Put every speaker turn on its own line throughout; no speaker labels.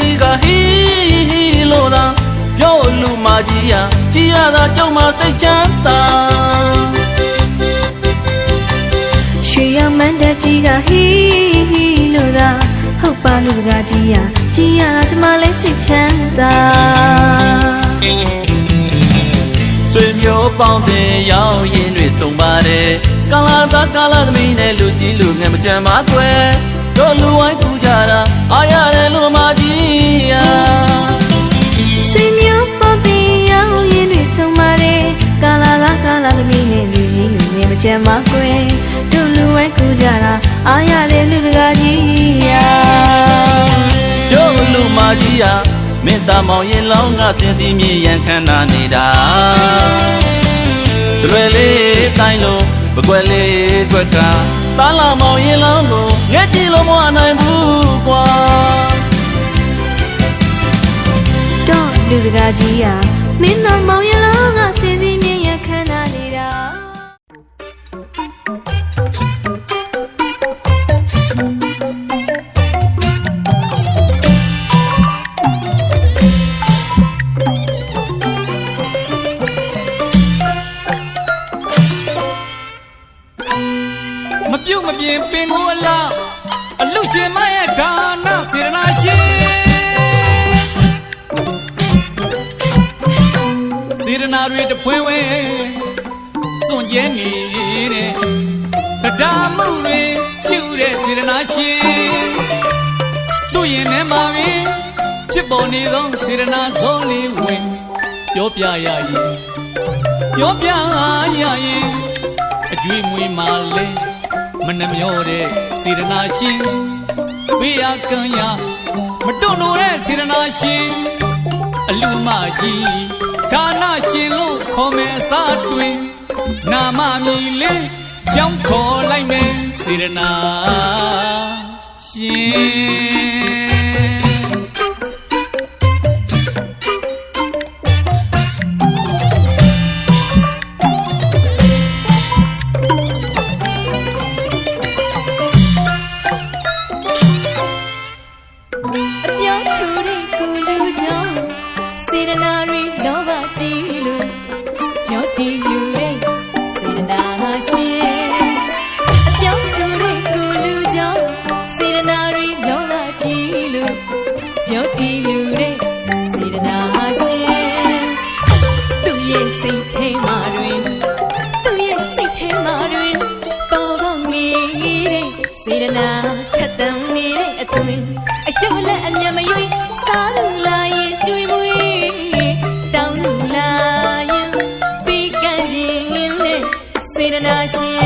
ကြီးကဟီလို့သာပြောလူမကြီးရကြည်ရတာကြောင့်မစိတ်ချမ်းသာ
ရွှေရမန်းတကြီးကဟီလို့သာဟုတ်ပါလူကကြီးရကြည်ရတာကျမလည်းစိတ်ချမ်းသာ
ဆွေမျိုးပေါင်းတဲ့ရောက်ရင်တွေစုံပါတယ်ကာလာသားကာလာသမီးနဲ့လူကြီးလူငယ်မကြမ်းပါကွယ်တို့လူဝိုင်းထူကြတာအားရတယ်လူမကြီးရ
ဆွေမျိုးပေါင်းတဲ့ရောက်ရင်တွေစုံပါတယ်ကာလာသားကာလာသမီးနဲ့လူကြီးလူငယ်မကြမ်းပါကွယ်တို့လူဝိုင်းထူကြတာအားရတယ်လူကကြီးရ
တို့လူမကြီးရမင်းသားမောင်ရင်လောင်းကစင်စီမြေရန်ခန္ဓာနေတာကျွဲလေးတိုင်းလို့ပကွက်လေးကွက်ကတားလာမောင်ရင်လောင်းကိုငဲ့ကြည့်လို့မနိုင်ဘူးကွာ
တော့လူကကြီးရမင်းသားမောင်ရင်လောင်းကစင်စီမြေရန်ခန္ဓာနေတာ
မပြုတ်မပြင်းပင်ကိုအလားအလူရှင်မရဲ့ဒါနစေရနာရှင်စေရနာတွေတပွဲဝဲစွန့်ကြဲနေတဲ့တရားမှုတွေပြုတဲ့စေရနာရှင်သူ့ရင်ထဲမှာပင်ဖြစ်ပေါ်နေသောစေရနာဇောလေးဝင်ပြောပြရရင်အကျွေးမွေးမှလဲမနှမျောတဲ့စေရနာရှင်ဘေးရကံရမတွန့်လို့တဲ့စေရနာရှင်အလူမကြီးဒါနရှင်လို့ခေါ်မယ်အစားတွင်နာမမြည်လေးကြောင်းခေါ်လိုက်မယ်စေရနာရှင်စေရနာထက်တန်နေတဲ့အသွင်အရှုပ်လက်အမျက်မရွေးစားလူလာရင်ကျွေးမွေးတောင်းလူလာရင်ပြီးကန်ခြင်းနဲ့စေရနာရှင်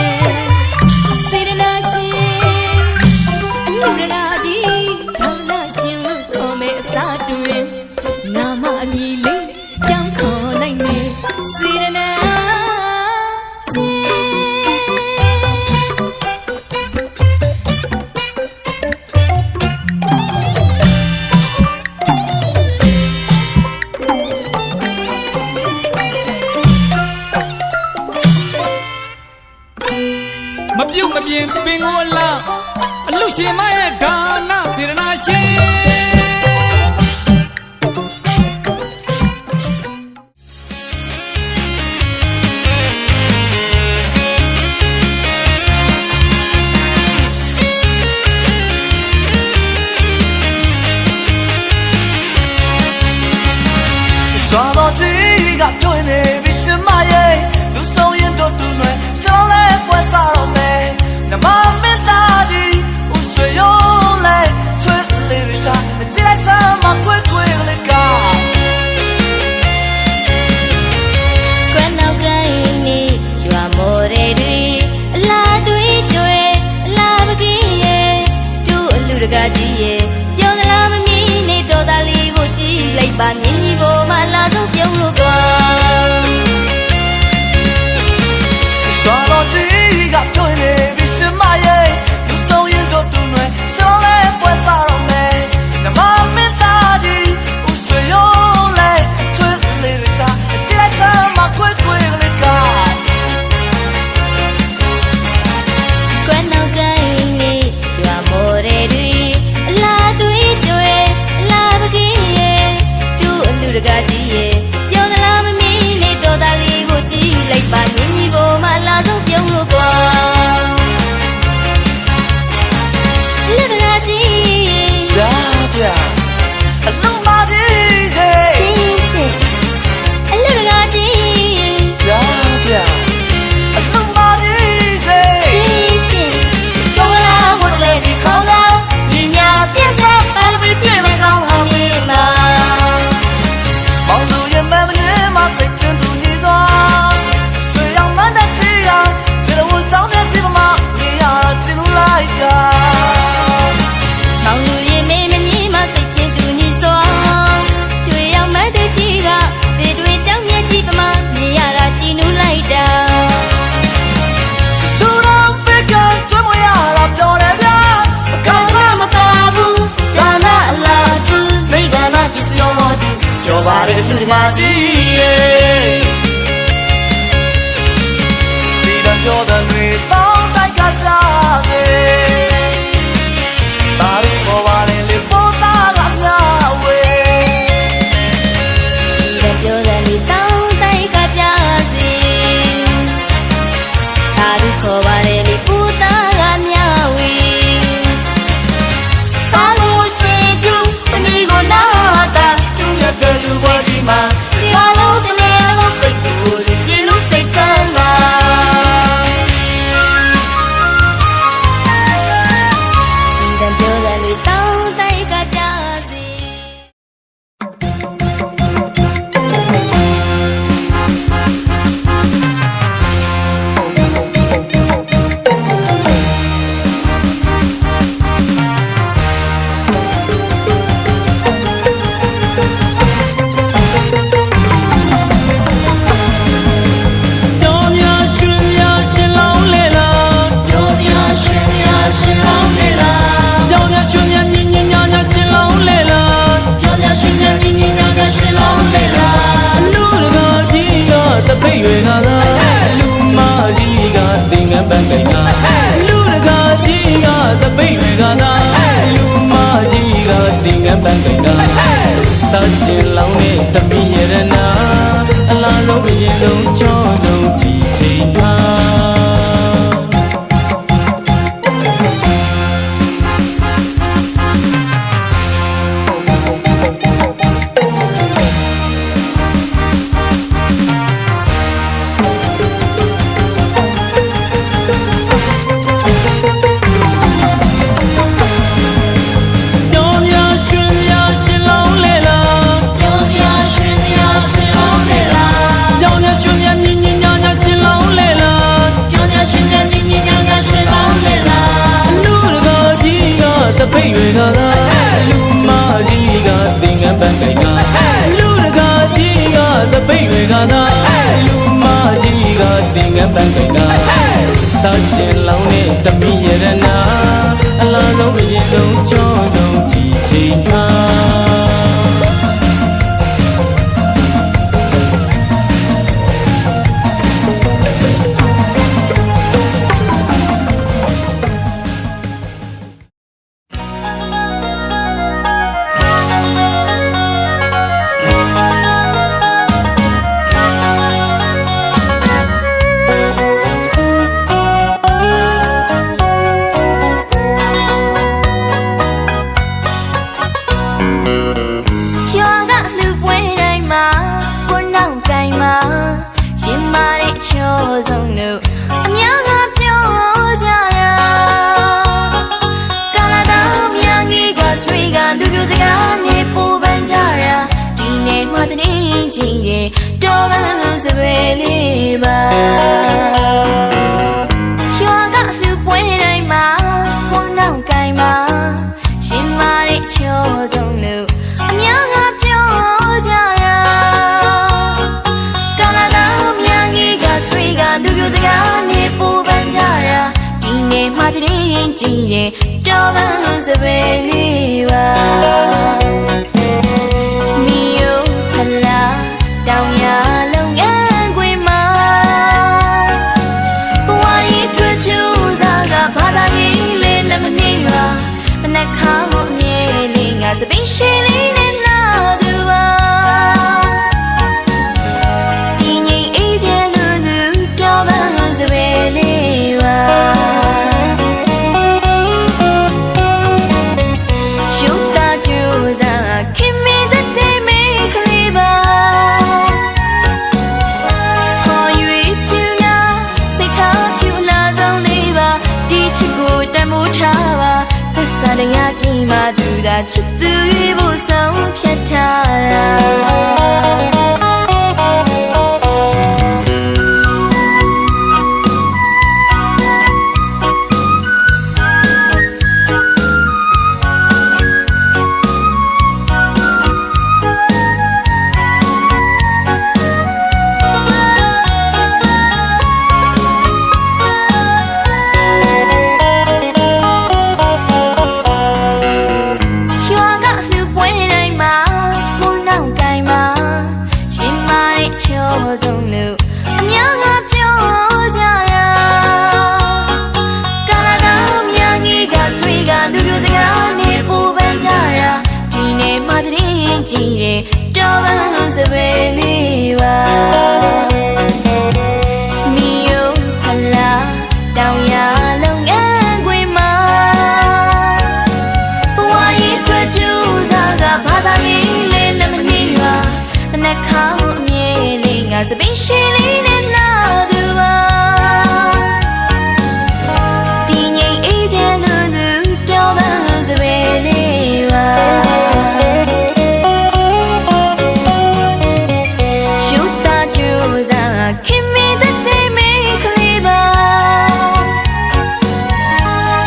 စေရနာရှင်အလူရလာကြီးဒါနရှင်လို့ခေါ်မယ်အစားတွင်နာမအမည်လေးကြောင်းခေါ်လိုက်မယ်စေရနာမပြုတ်မပြင်းပင်ကိုအလားအလူရှင်မရဲ့ဒါနစေရနာရှင်
စွာတော်ကြီးကကျွေးနေပြီရှင်မရဲ့လူဆုံးရင်တို့တူနွယ်ရှောင်းလဲကွယ်စားတော့မယ်နမမင်းသားကြီးဦးဆွေရိုးလဲချွေးလေးတွေချ ပိတ်ရွယ်ကသာလူမကြီးကသင်္ကန်းပန်းကိုင်ကလူတကာကြီးကသပိတ်ရွယ်ကသာလူမကြီးကသင်္ကန်းပန်းကိုင်ကသာရှင်လောင်းနဲ့တမီရတနာအလားဆုံးအရင်လုံးချောဆုံးဒီချိန်မှာပိတ်ရွယ်ကသာလူမကြီးကသင်္ကန်းပန်းကိုင်ကလူတကာကြီးကသပိတ်ရွယ်ကသာလူမကြီးကသင်္ကန်းပန်းကိုင်ကသာရှင်လောင်းနဲ့တမီရတနာအလားဆုံးအရင်လုံးချောဆုံးဒီချိန်မှာတော်ဘာစပယ်လေးပါရွာကလူပွဲတိုင်းမှာခွန်းနောက်ကိုင်မှာရှင်မာတဲ့ချောဆုံးလို့အများကပြောကြတာကာလာတော်များကြီးကဆွေကလူပြိုစကားနဲ့ပူပန်ကြတာဒီနေ့မှတရင်ကြည့်ရင်တော်ဘာစပယ်လေးပါတောင်ရလုံငန်းခွေမှာဘဝရေးထွတ်ချူစားကဘာသာရေးလေးနဲ့မနေပါတနက်ခါကိုအမြဲလေးငါစပင်းရှည်လေးနဲ့လာသူပါဒီငိမ်အေးချမ်းလူလူတော်ပန်းစပယ်လေးပါရှုပ်တာချူစားခင်မင်းတဲ့မေးကလေးပါတမိုးထားပါသစ္စာတရားကြီးမှသူသာချစ်သူရဲ့ဘုဆုံးဖြတ်ထားတာကြည့်ရင်တော်ဘာစပယ်လေးပါမီယိုဖလာတောင်ရလုံငန်းခွေမှာဘဝရေးထွတ်ချူစားကဘာသာရေးလေးနဲ့မနေပါတနက်ခါကိုအမြဲလေးငါစပင်းရှည်လေးနဲ့လာသူပါဒီငိမ်အေးချမ်းလူလူတော်ဘာစပယ်လေးပါခင်မင်းတဲ့မေးကလေးပါ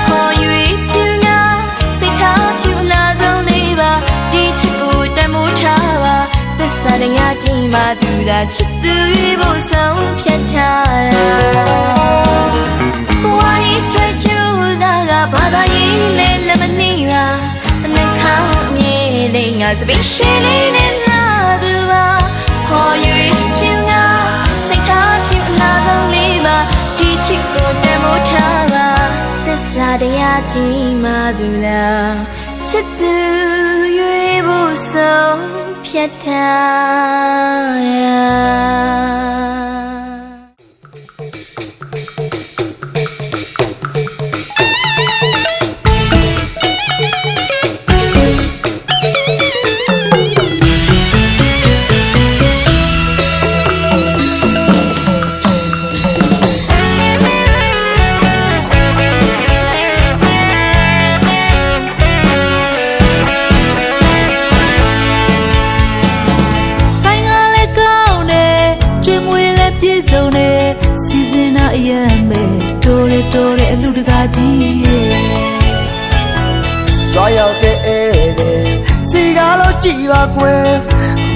ဟော်ရွေးပြူနာစိတ်ထားဖြူလာဆုံးလေးပါဒီချစ်ကိုတမိုးထားပါသစ္စာတရားကြီးမှသူသာချစ်သူရဲ့ဘုဆုံးဖြတ်ထားတာဘဝရေးတွေ့ချူစားကဘာသာရေးလဲလက်မနေပါတနက်ခါအမြဲလေးငါစပင်းရှည်လေးနဲ့လာသူပါဟော်ရွေးပြူနာစိတ်
တရားကြီးမှသူလားချစ်သူရွေးဖို့ဆုံးဖြတ်ထားတာတော်တဲ့အလူတကာကြီးရဲ့
ကြွားရောက်တဲ့ဧည့်သည်စီကားလို့ကြည်ပါကွယ်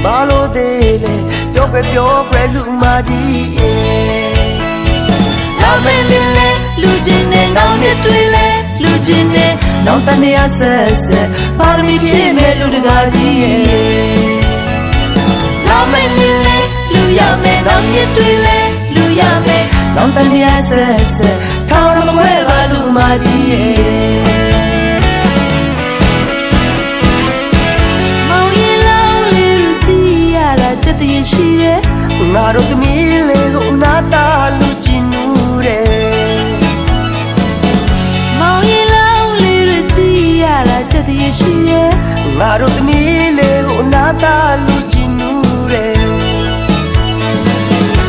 ဘာလို့သေးလဲပြောပဲလူမကြီးရဲ့
လာမင်းလေးလေလူချင်းနဲ့နောင်နဲ့တွေ့လဲလူချင်းနဲ့နောင်တနေရဆက်ပါရမီပြည့်မဲ့လူတကာကြီးရဲ့လာမင်းလေးလေလူရမယ်နောင်နဲ့တွေ့လဲလူရမယ်နောင်တနေရဆက်ထောင်းမခွဲပါလူမကြီးရဲ့မောင်ရင်လောင်းလေးလူကြီးရတာတည်တည်ရှိရဲ့
ငါတို့သမီးလေးကိုနာတာလူကြည်နူးတယ်
မောင်ရင်လောင်းလေးလူကြီးရတာတည်တည်ရှိရဲ့
ငါတို့သမီးလေးကိုနာတာလူကြည်နူးတယ်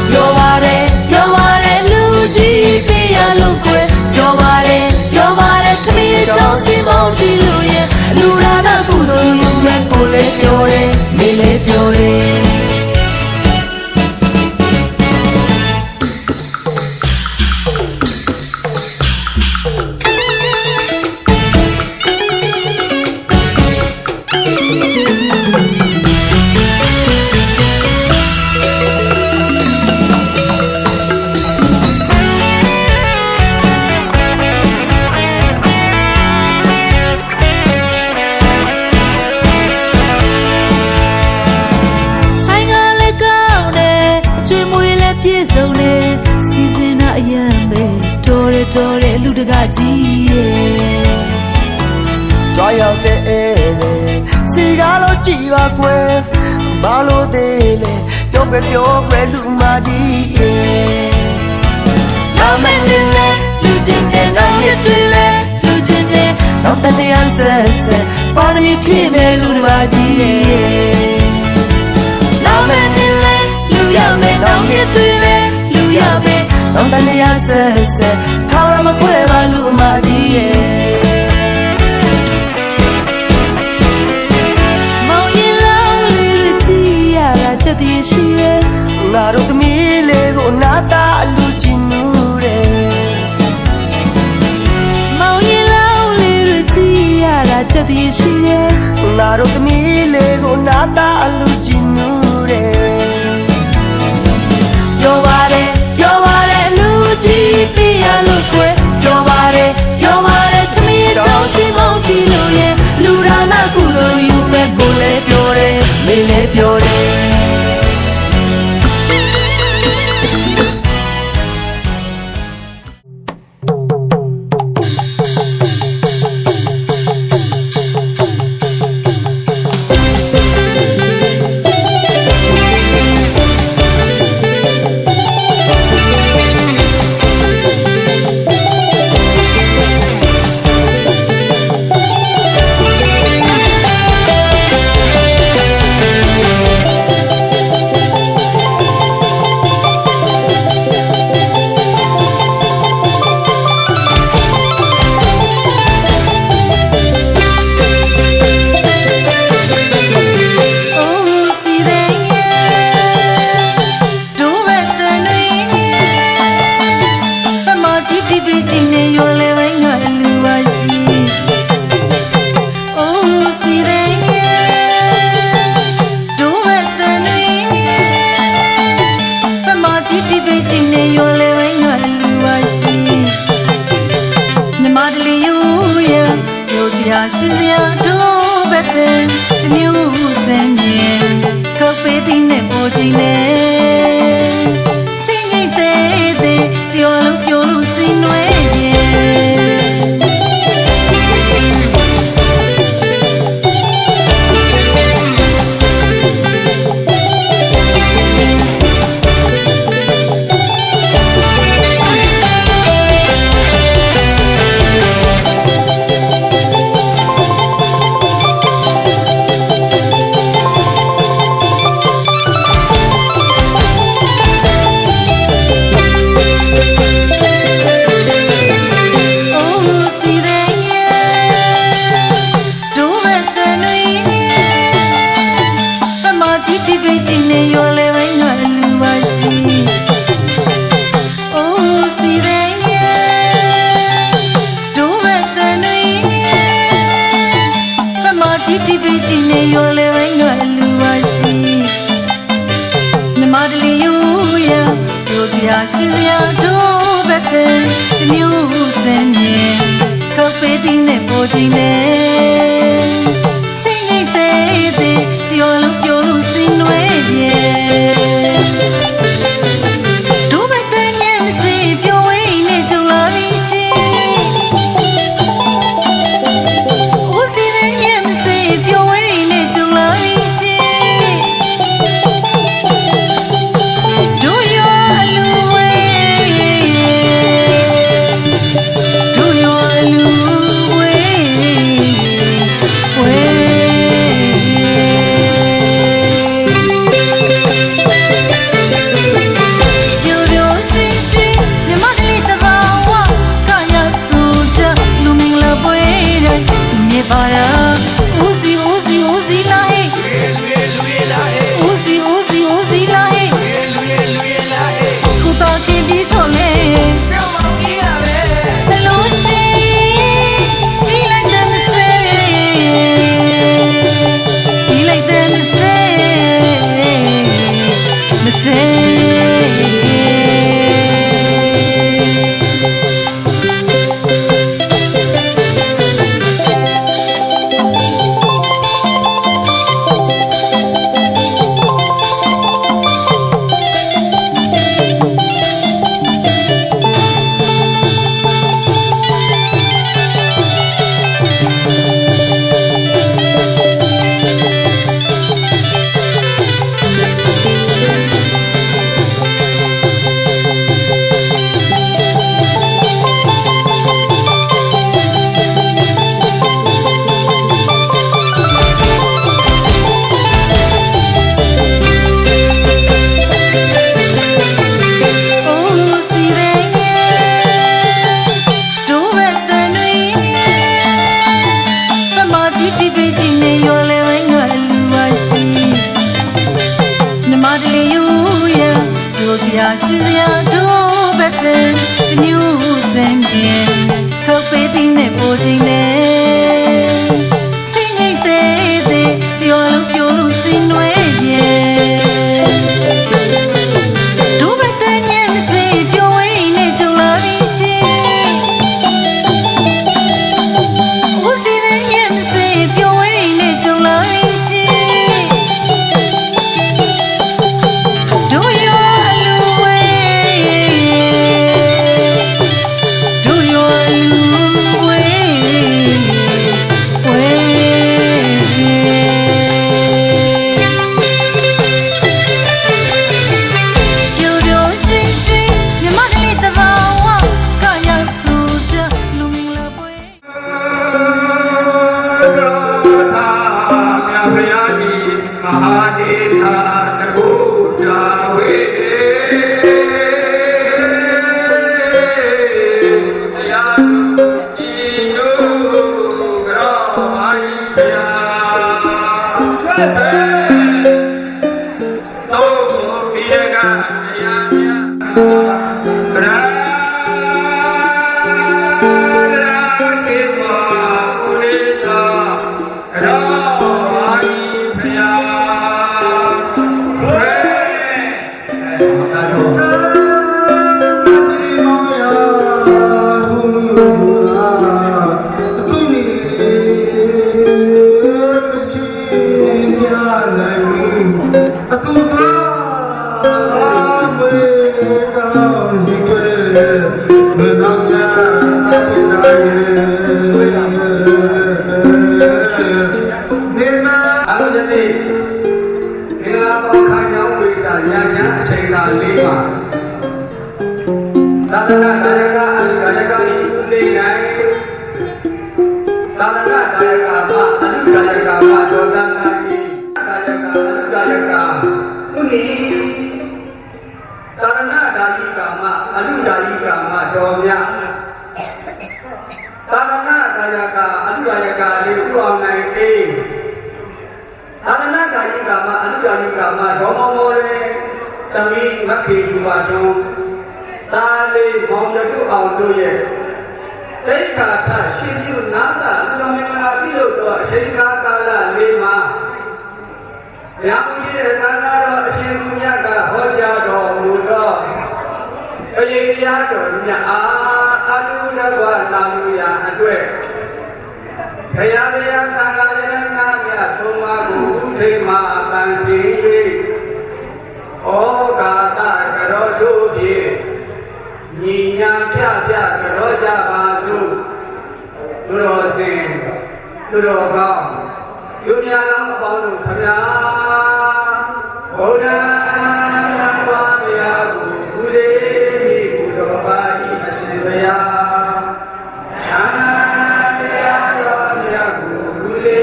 ပြောပါတယ်လူကြီးပြရလို့ကွယ်ပြောပါတယ်သမီးချောင်းစီမောင်းတီလို့ရဲ့လူရာနာကုသိုလ်ယူမဲ့ကိုလေးပြောတယ်မေးလေးပြောတယ်တော်တဲ့လူတကာကြီးရဲ့
ကြွားရောက်တဲ့ဧည့်သည်စီကားလို့ကြည်ပါကွယ်ဘာလို့သေးလဲပြောပဲလူမကြီးရဲ့
လာမင်းလေးလေလူချင်းနဲ့နောင်ရတွေ့လဲလူချင်းနဲ့နောင်တနေရဆက်ပါရမီပြည့်မဲ့လူတကာကြီးရဲ့လာမင်းလေးလေလူရမယ်နောင်ရတွေ့လဲလူရမယ်နောင်တနေရဆက်ထောင်းမခွဲပါလူမကြီးရဲ့မောင်ရင်လောင်းလေးကြီးရတာတည်တည်ရှိရဲ့
ငါတို့သမီးလေးကိုနာတာလူကြည်နူးတယ်
မောင်ရင်လောင်းလေးကြီးရတာတည်တည်ရှိရဲ့
ငါတို့သမီးလေးကိုနာတာလူကြည်နူးတယ်
ပြောပါတယ်လူကြီးပြရလို့ကွယ်ပြောပါတယ်သမီးချောင်းစီမောင်းတီလို့ရဲ့လူရာနာကုသိုလ်ယူမဲ့ကိုလေးပြောတယ်မေးလေးပြောတယ်ရှိစရာတို့ပဲတဲ့မျိုးစံမြေကဖေးတင်းနဲ့ပေါ်ချင်းနဲ့ချင်းငိမ့်တဲ့ပြောလို့စီနွဲ့ရဲ့
ရာရွှေစရာတို့ဘက်တဲ့မျိုးစံမြေကောက်ပေးတဲ့နဲ့ပေါ်ချင်းနဲ့ချင်းငိတ်တဲ့ပြောလို့ပြောလို့စင်နွယ်ပြေတို့ဘက်တဲ့ညမစီပြောဝင်းနဲ့ကြုံလာပြီရှင်ဦးစီတဲ့ညမစီပြောဝင်းနဲ့ကြုံလာပြီရာရွှေစရာတို့ဘက်တဲ့မျိုးစံမြေကောက်ပေးတဲ့နဲ့ပေါ်ချင်းနဲ့ချင်းငိတ်တဲ့ပြောလို့ပြောလို့စင်နွယ်ပြေတို့ဘက်တဲ့ညမစီပြောဝင်းနဲ့ကြုံလာပြီရှင်ဦးစီတဲ့ညမစီပြောဝင်းနဲ့ကြုံလာပြီ
အရေးရတော်မြတ်အားအလူရဘနာလူရအတွက်ခရယယသံဃာယရဏမြတ်သုံးပါးကိုထိမပန်းစင်၍ဩဃာတကရောတို့ဖြင့်ညီညာပြပြကရောကြပါစို့သူတော်စင်သူတော်ကောင်းလူများလောင်းအပေါင်းတို့ခမညာဘုရားမြတ်စွာဘုရားကိုဘုရေမိဘုတော်ပါ၏အရှင်ဘုရားသာနာတရားတော်မြတ်ကိုဘုရေ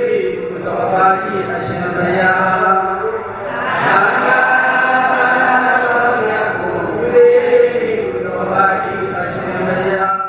မိဘုတော်ပါ၏အရှင်ဘုရားသာနာတော်မြတ်ကိုဘုရေမိဘုတော်ပါ၏အရှင်ဘုရား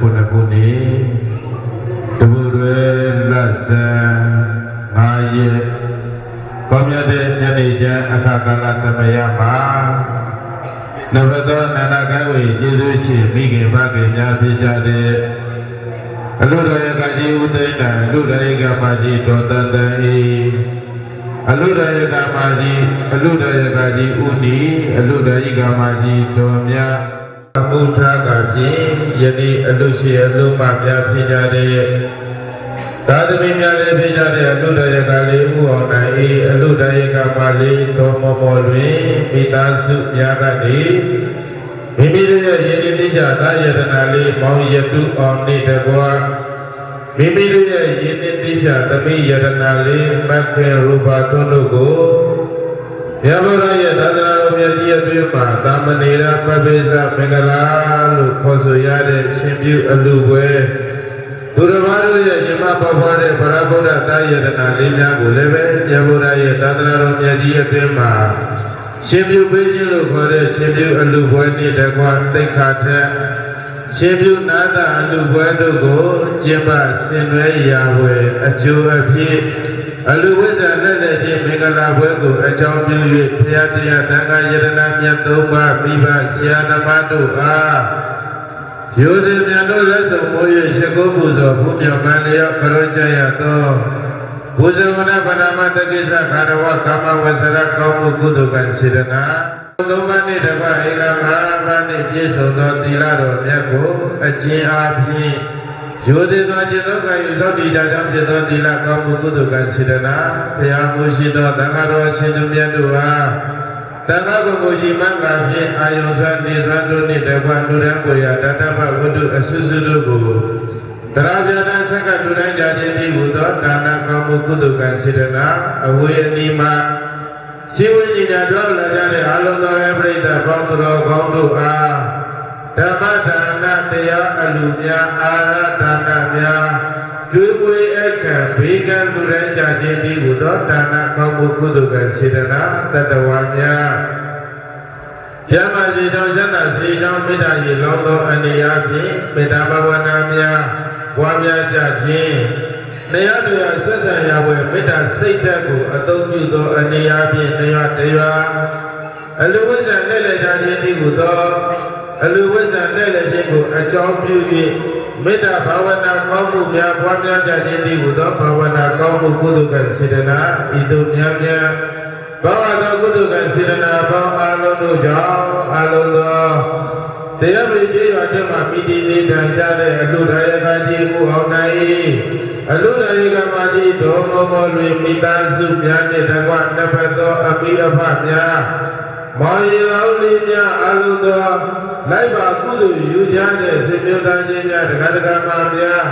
89ခုနှစ်တပူတွေလက်ဆန်း9ရက်ကောင်းမြတ်တဲ့ညနေချမ်းအခါကာလသမယမှာနဗသောနန္ဒကဝေကျေးဇူးရှင်မိခင်ဖခင်များဖြစ်ကြတဲ့အလုတော်ရကကြီးဦးသိန်းတန်အလုတော်ရကမကြီးဒေါ်တန်တန်ဤအလုတော်ရကမကြီးအလုတော်ရကကြီးဦးနီအလုတော်ရကမကြီးကျော်မြတ်အမှုထားကဖြင့်ယနေ့အလုရှိအလုမများဖြစ်ကြတဲ့သာသမီများလည်းဖြစ်ကြတဲ့အလုတော်ရကလေးဦးအောင်နိုင်ဤအလုတော်ရကမလေးတော်မောမောတွင်မိသားစုများကနေမိမိတို့ရဲ့ယနေ့တိကျသာယတနာလေးမောင်ရတုအောင်နေတကွာမိမိတို့ရဲ့ယနေ့တိကျသမီးယတနာလေးမခေရူပါထွန်းတို့ကိုမြတ်ဗုဒ္ဓရဲ့သာသနာတော်မြတ်ကြီးအတွင်းမှာသာမဏေရပပိစမင်္ဂလာလို့ခေါ်ဆိုရတဲ့ရှင်ပြုအလူပွဲသူတော်ဘာတို့ရဲ့ညီမပေါဖွားတဲ့ဗရဗုဒ္ဓသာယတနာလေးများကိုလည်းပဲမြတ်ဗုဒ္ဓရဲ့သာသနာတော်မြတ်ကြီးအတွင်းမှာရှင်ပြုပေးခြင်းလို့ခေါ်တဲ့ရှင်ပြုအလူပွဲနှင့်တကွသိက္ခာထက်ရှင်ပြုနာသာအလူပွဲတို့ကိုကျင့်ပဆင်နွှဲရာဝယ်အကျိုးအဖြစ်အလူဝိဇ္ဇာလက်လက်ချင်းမင်္ဂလာပွဲကိုအကြောင်းပြု၍ဘုရားတရားသံဃာယတနာမြတ်သုံးပါးမိဘဆရာသမားတို့အားယောသည်မြတ်တို့လက်ဆောင်မိုး၍ရှိခိုးပူဇော်ဘုမြော်ပန်းလျောက်ပရောကြရသောဘုဇဝနာဗနာမတကိစ္စခါရဝကာမဝဆရကောင်းမှုကုသိုလ်ကံစေတနာသုံးပါးနှင့်တပါးဧကမဟာပါးနှင့်ပြည့်စုံသောသီလတော်မြတ်ကိုအကျဉ်းအားဖြင့်ယောသည်သောจิตသောကံယူသောတိကြကြောင့်ဖြစ်သောသီလကောင်းမှုကုသိုလ်ကံစေတနာဘုရားမှုရှိသောသံဃာတော်ရှင်သူမြတ်တို့အားတန်ခါကိုကိုရှိမှန်ပါဖြင့်အာယုံစွာနေစွာတို့နှင့်တကွလူရန်ကိုရာတတ္တပဝတ္ထုအဆုစုတို့ကိုတရာပြတဆက်ကလူတိုင်းကြခြင်းပြီးဟူသောဒါနကောင်းမှုကုသိုလ်ကံစေတနာအဝေအနီးမှာရှိဝိညာဉ်တော်လာကြတဲ့အာလုံတော်ရဲ့ပြိဿပေါင်းတော်ကောင်းတို့အားဓမ္မဒါနတရားအလူများအာရဒါနများကျွေးပွေအခန့်ဘေးကံလူတိုင်းကြခြင်းပြီးဟူသောဒါနကောင်းမှုကုသိုလ်ကံစေတနာတတ္တဝါများယမစီတော်ယတစီတော်မေတ္တာရေလောင်းသောအနေအချင်းမေတ္တာဘာဝနာများပွားများကြခြင်းတရားတော်ဆက်ဆံရဝဲမေတ္တာစိတ်ဓာတ်ကိုအသုံးပြုသောအနေအချင်းတရားအလူဝိဇ္ဇာလက်လက်ကြခြင်းဒီဟုသောအလူဝိဇ္ဇာလက်လက်ခြင်းကိုအကြောင်းပြု၍မေတ္တာဘာဝနာကောင်းမှုများပွားများကြခြင်းဒီဟုသောဘာဝနာကောင်းမှုကုသိုလ်ကံစေတနာဤသို့များများဘာဝနာကုသိုလ်ကံစေတနာပေါင်းအလုံးတို့ကြောင့်အလုံးသောတရားပရိကျေးရွာတွင်မှမိတိနေတံကြတဲ့အလူဒါယကကြီးမှုအောင်နိုင် အလူတိုင်းကမာကြီးဒေါ်မောမောလွေမိသားစုများနှင့်တကွနှစ်ဖက်သောအမိအဖများမောင်ရီလောင်းလေးများအလုံးသောလိုက်ပါကုသိုလ်ယူကြတဲ့စေမျိုးသားချင်းများတက္ကသမာများ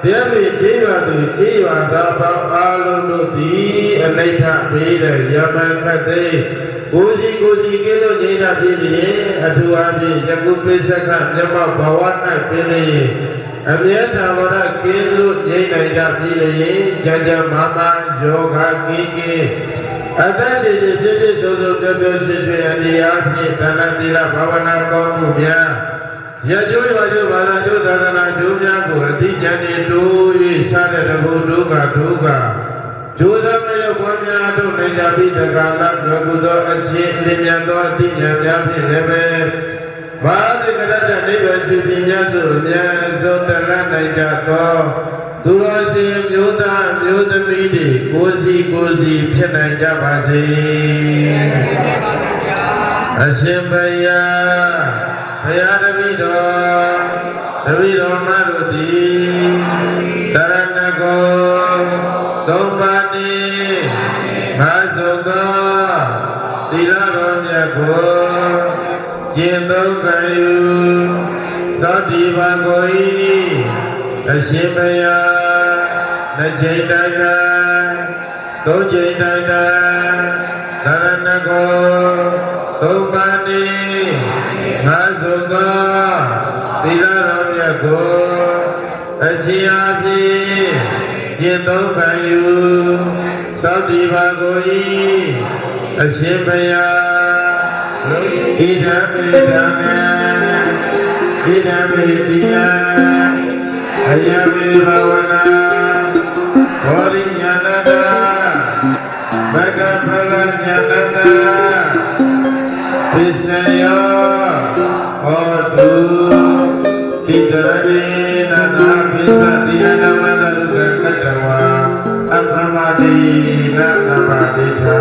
တရားမင်းကြီးရွာသူကြီးရွာသားပေါင်းအလုံးတို့သည်အနိဋ္ဌဘေးတဲ့ယမန်ခတ်သိကိုစီကင်းလို့ငြိမ်းချပြည်လျင်အထူးအားဖြင့်ယခုပိဿကမြတ်ဘဝ၌ပြည်လျင်အမြဲတမ်းဝရကင်းလို့ငြိမ်းနိုင်ကြပြည်လျင်ကြမာမာယောဂကင်းအတ္တရှိရှိပြည့်ပြည့်စုံစုံပျော်ပျော်ရွှင်ရွှင်အနေအားဖြင့်ဒါနသီလဘာဝနာကောင်းမှုများရကျိုးရွာကျိုးဘာသာကျိုးသာသနာကျိုးများကိုအတိအကျနေတိုး၍စားတဲ့တဘုဒုက္ခကျိုးစားမရောက်ပွားများတို့နိုင်ကြပြီးတက္ကလာလောကုသောအချင်းအလင်းများသောအတိညာများဖြင့်လည်းပဲဘာတိကရတနိဗ္ဗာန်ရှိပြီးများစွာအများဆုံးတလနိုင်ကြသောသူတော်စင်မျိုးသားမျိုးသမီးတွေကိုယ်စီဖြစ်နိုင်ကြပါစေအရှင်ဘုရားတပည့်တော်မတို့သည်တရဏဂောသုံးပါးနှင့်ငါစုံသောသီလတော်မြတ်ကိုကျင့်သုံးခံယူသောတိပါကို၏အရှင်ဘုရားနှစ်ချိန်တိုင်းသုံးချိန်တိုင်းတရဏဂောသုံးပါးနှင့်ငါစုံသောသီလတော်မြတ်ကိုအခြင်းအပြင်ကျင့်သုံးခံယူသောတိပါကို၏အရှင်ဘုရားဣဒံမေဓမ္မေဣဒံမေသီလအယမေဘဝနာဘောရိညာဏတာဘဂဗလညာဏတာပစ္စယောဟောတုဣတရေနနာပိသတိယနမနတုကကတဝါအသမတိနသဗ္ဗတိထာ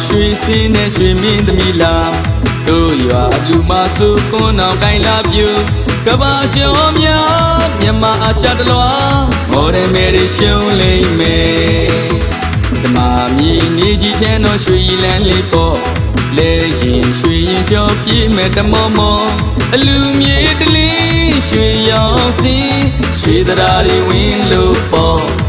ရွှေစင်းနဲ့ရွှေမင်းသမီးလာတို့ရွာလူမစုကွန်းအောင်ကိုင်းလာပြူကဘာကျော်များမြမအာရှတလွာမော်ဒယ်မယ်ရှုံးလိမ့်မယ်ဓမ္မမြည်နေကြီးချမ်းတော်ရွှေလန်းလေးပေါ့လဲရင်ရွှေရင်ကျော်ပြည့်မဲ့တမောမောအလူမြေတလင်းရွှေရောင်စင်းရွှေသရာတွေဝင်လို့ပေါ့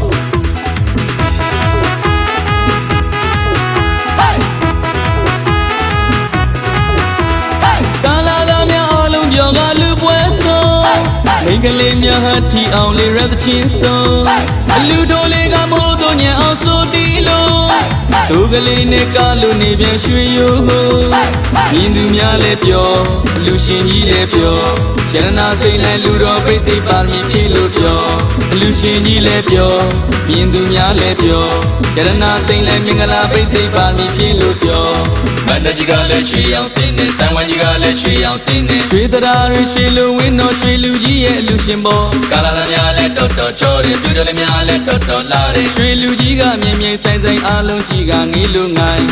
မိ
ကလေးများဟာထီအောင်လေးရသချင်းဆုံးအလူတော်လေးကမိုးတော်ညံအောင်ဆိုတီလို့သူကလေးနဲ့ကားလို့နေပြန်ရွှေရိုးမြင်သူများလည်းပြောလူရှင်ကြီးလည်းပြောရတနာစိတ်လည်းလူတော်ပြိသိပါမည်ဖြစ်လို့ပြောလူရှင်ကြီးလည်းပြောမြင်သူများလည်းပြောရတနာစိတ်လည်းမင်္ဂလာပြိသိပါမည်ဖြစ်လို့ပြောမန္တကြီးကလည်းရွှေရောင်စင်းနဲ့ဆံဝိုင်းကြီးကလည်းရွှေရောင်စင်းနဲ့ရွှေတရားတွေရွှေလူဝင်းတော်ရွှေလူကြီးရဲ့လူရှင်ပေါ်ကာလာသားများလည်းတော်တော်ချောတယ်ပြူတော်များလည်းတော်တော်လာတယ်ရွှေလူကြီးကမြင်မြင်ဆိုင်ဆိုင်အားလုံးကြီးကငေးလူငိုင်း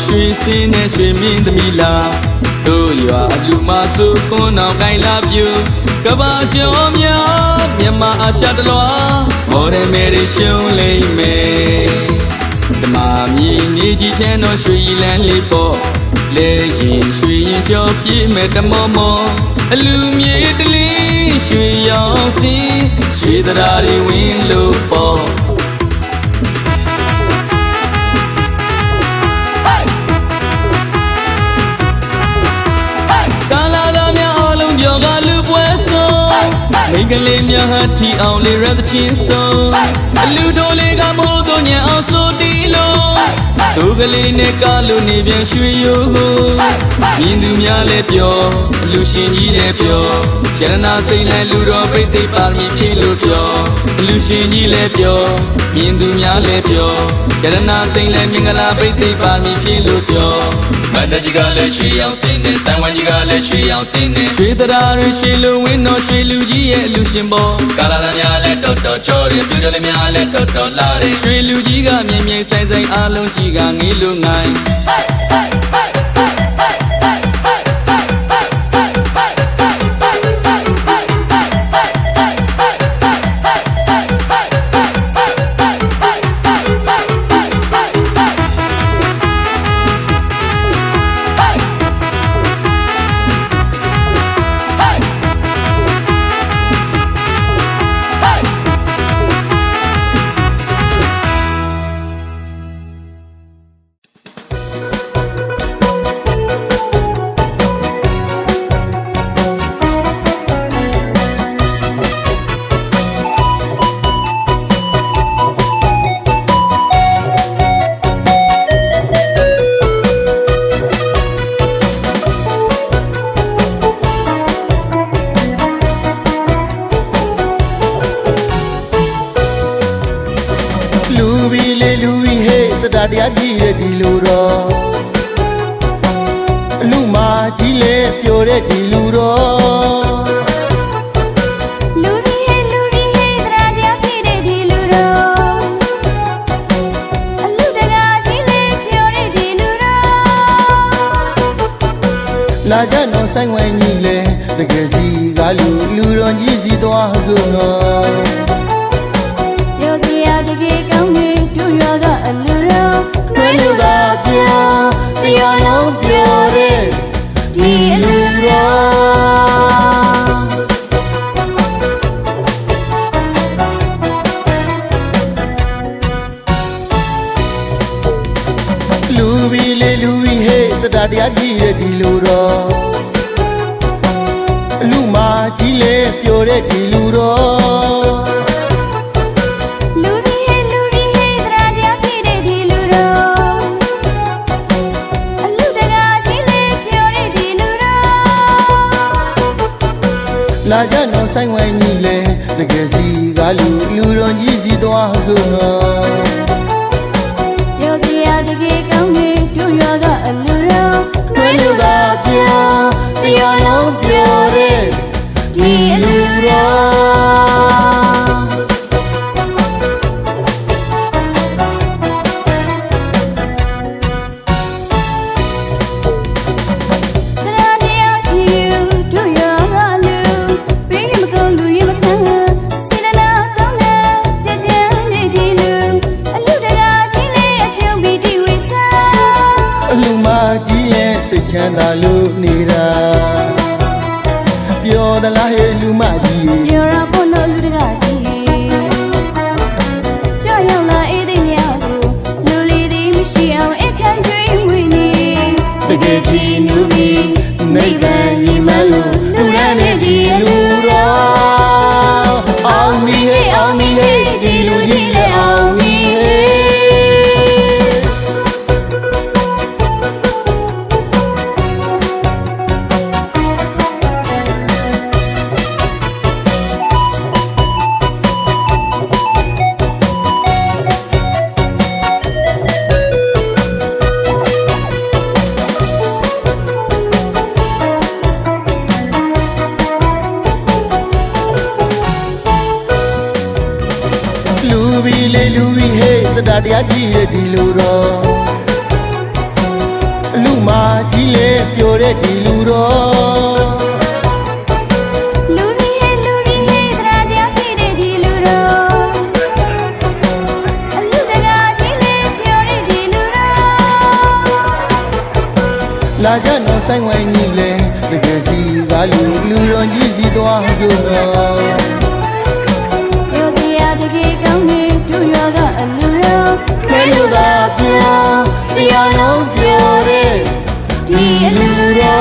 ရွှေစင်းနဲ့ရွှေမင်းသမီးလာတို့ရွာအလူမဆိုခွန်းအောင်ကိုင်လာပြူကဘာကျော်များမြန်မာအာရှတလွားမော်ဒယ်မယ်ရီရှုံးလိမ့်မယ်ဓမ္မမြည်နေကြီးချမ်းတော်ရွှေလန်းလေးပေါ့လဲရင်ရွှေရင်ကျော်ပြည့်မဲ့တမောမောအလူမြေတလေးရွှေရောင်စင်းရွှေတရားတွေဝင်လို့ပေါ့ပြောကလူပွဲဆုံးမိန်းကလေးများဟာထီအောင်လေးရသချင်းဆုံးအလူတော်လေးကမိုးတော်ညံအောင်ဆိုတီလို့သူကလေးနဲ့ကားလို့နေပြန်ရွှေရိုးမြင်သူများလည်းပြောလူရှင်ကြီးလည်းပြောရတနာစိတ်လည်းလူတော်ပြိသိပါမည်ဖြစ်လို့ပြောလူရှင်ကြီးလည်းပြောမြင်သူများလည်းပြောရတနာစိတ်လည်းမင်္ဂလာပြိသိပါမည်ဖြစ်လို့ပြောမန္တကြီးကလည်းရွှေရောင်စင်းနဲ့ဆံဝိုင်းကြီးကလည်းရွှေရောင်စင်းနဲ့ရွှေတရားတွေရွှေလူဝင်းတော်ရွှေလူကြီးရဲ့လူရှင်ပေါ်ကာလာသားများလည်းတော်တော်ချောတယ်ပြူတော်များလည်းတော်တော်လာတယ်ရွှေလူကြီးကမြင်မြင်ဆိုင်ဆိုင်အားလုံးကြီးကငေးလူငိုင်း
တရားကြည့်တဲ့ဒီလူတော်အလူမာကြီးလေပျော်တဲ့ဒီလူတော်
လူရီဟေတရားကြည့်တဲ့ဒီလူတော်အလူတကာကြီးလေပျော်တဲ့ဒီလူတော်
လာကြတော့ဆိုင်ဝဲကြီးလေတကယ်စီကလူတော်ကြီးစီသွားဆိုတော့
ပြောစီရတကယ်ကောင်းနေတို့ရွာကအလူတော်
နှွေးလူသာပြောတရားလုံးပြောတဲ့ဒီအလူတော်လူဘီလေလူဘီဟေးတရားကြည့်တဲ့ဒီလူတော်အလူမာကြီးလေပျော်တဲ့ဒီလူတော်လာကြတော့ဆိုင်ဝဲကြီးလေတကယ်စီကလူတော်ကြီးစီသွားဆိုတော့
ပြောစီရတကယ်ကောင်းနေတို့ရွာကအလူတော်
နှွေးလူသာပြောတရားလုံးပြောတဲ့ဒီအလူတော် သလားဟဲ့လူမကြီး
ပြောရဖို့လို့လူတကားကြီးကြောက်ရောက်လာအေးတဲ့ညကိုလူလီသည်မရှိအောင်အခန်းကျွေးဝင်နေတကယ်ချီနူမီနိဗ္ဗာန်ညီမလို့လူရန်နဲ့ဒီလူတော်အောင်မီဟေးအောင်မီဟေးဒီလူကြီးလေအောင်မီဟေးလူဝီဟေးသတ္တတရားကြီးရဲ့ဒီလူတော်လူမကြီးလေပျော်တဲ့ဒီလူတော်လူဝီဟေးသတ္တတရားကြီးတဲ့ဒီလူတော်အလူတကားကြီးလေပျော်တဲ့ဒီလူတော်လာကြတော့ဆိုင်ဝိုင်းကြီးလေတကယ်စီကလူတော်ကြီးစီသွားကြတော့မဲလူသာပြောတရားလုံးပြောတဲ့ဒီလူတော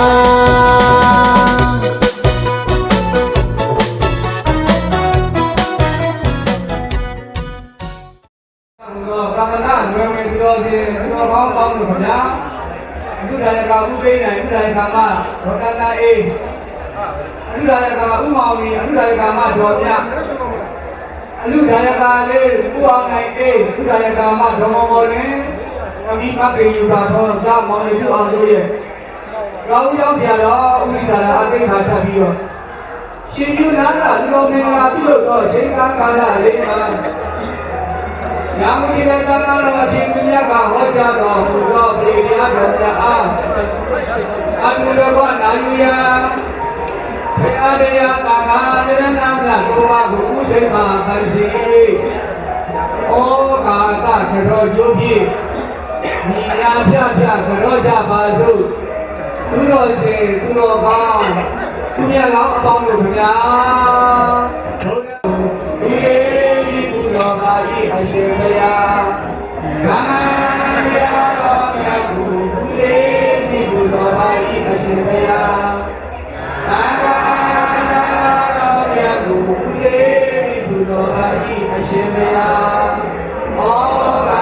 ်
ကာမနာနွယ်ဝင်ပြောခြင်းပြောကောင်းကောင်းလို့ခင်ဗျာဥဒ္ဒရကဥပိနိုင်ဥဒ္ဒရကမဒေါတနာအေးဥဒ္ဒရကဥမောင်ကြီးဥဒ္ဒရကမဒေါ်မြအလူဒါယကလေးဥအောင်နိုင်အေးဥဒါယကမဓမ္မမောလင်းအမိမကေယူတာတော့ဒါမောင်လေးပြုအောင်လို့ရဲ့ကောင်းကြောင်းဆရာတော်ဥမိစာရာအသိခါထပ်ပြီးတော့ရှင်ပြုနာကလူတော်မင်္ဂလာပြုလို့တော့ချိန်ကာလလေးမှာရာမကြီးလည်းကာလတော်ရှင်သူမြတ်ကဟောကြားတော်မူသောပရိယာတော်များအားအတုတော်ကနာယူရာအာရယကာကာရဏနာမလားသောဘာကိုဥဒိမာပန်စီဩကာသခရောကျိုးဖြင့်မိယာပြပြခရောကြပါစို့သူတော်စင်သူတော်ကောင်းသူမြတ်လောင်းအပေါင်းတို့ခင်ဗျာဘုရားဒီဒီဘုရားကာဤအရှင်ဘုရားဘာမယာတော်မြတ်ကိုဒီဒီဘုရားကာဤအရှင်ဘုရားဘာသာတော်မြတ်ကိုဦးစေဒီဘုရားကာဤအရှင်ဘုရားဩဘာ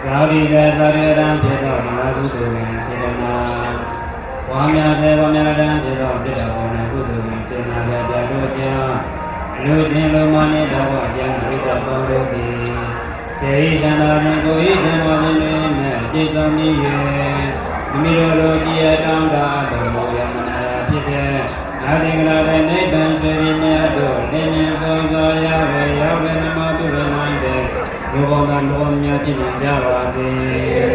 သာဝတိဇေသာရတံပြေသောဓမ္မကုသိုလ်ဝင်စေတနာဝါမြစေဝါမြတံပြေသောပိတ္တဘောနကုသိုလ်ဝင်စေနာပြပြလို့ကြောင့်လူရှင်လူမနေတော်အကျမ်းဣဒ္ဓပေါင်းတို့သည်စေဤသန္တာဖြင့်ကိုဤဇံတော်ဖြင့်နဲ့ပြည့်စုံနေ၍မိမိတို့လိုရှိရတောင်းတာတော်မူရမနာဖြစ်တဲ့နာတင်္ဂလာတဲ့နိဗ္ဗာန်ဆွေရင်းများတို့လင်းလင်းဆုံးစွာရောက်ပဲနမပြုရနိုင်တဲ့လူပေါင်းသားလူများပြည့်စုံကြပါစေ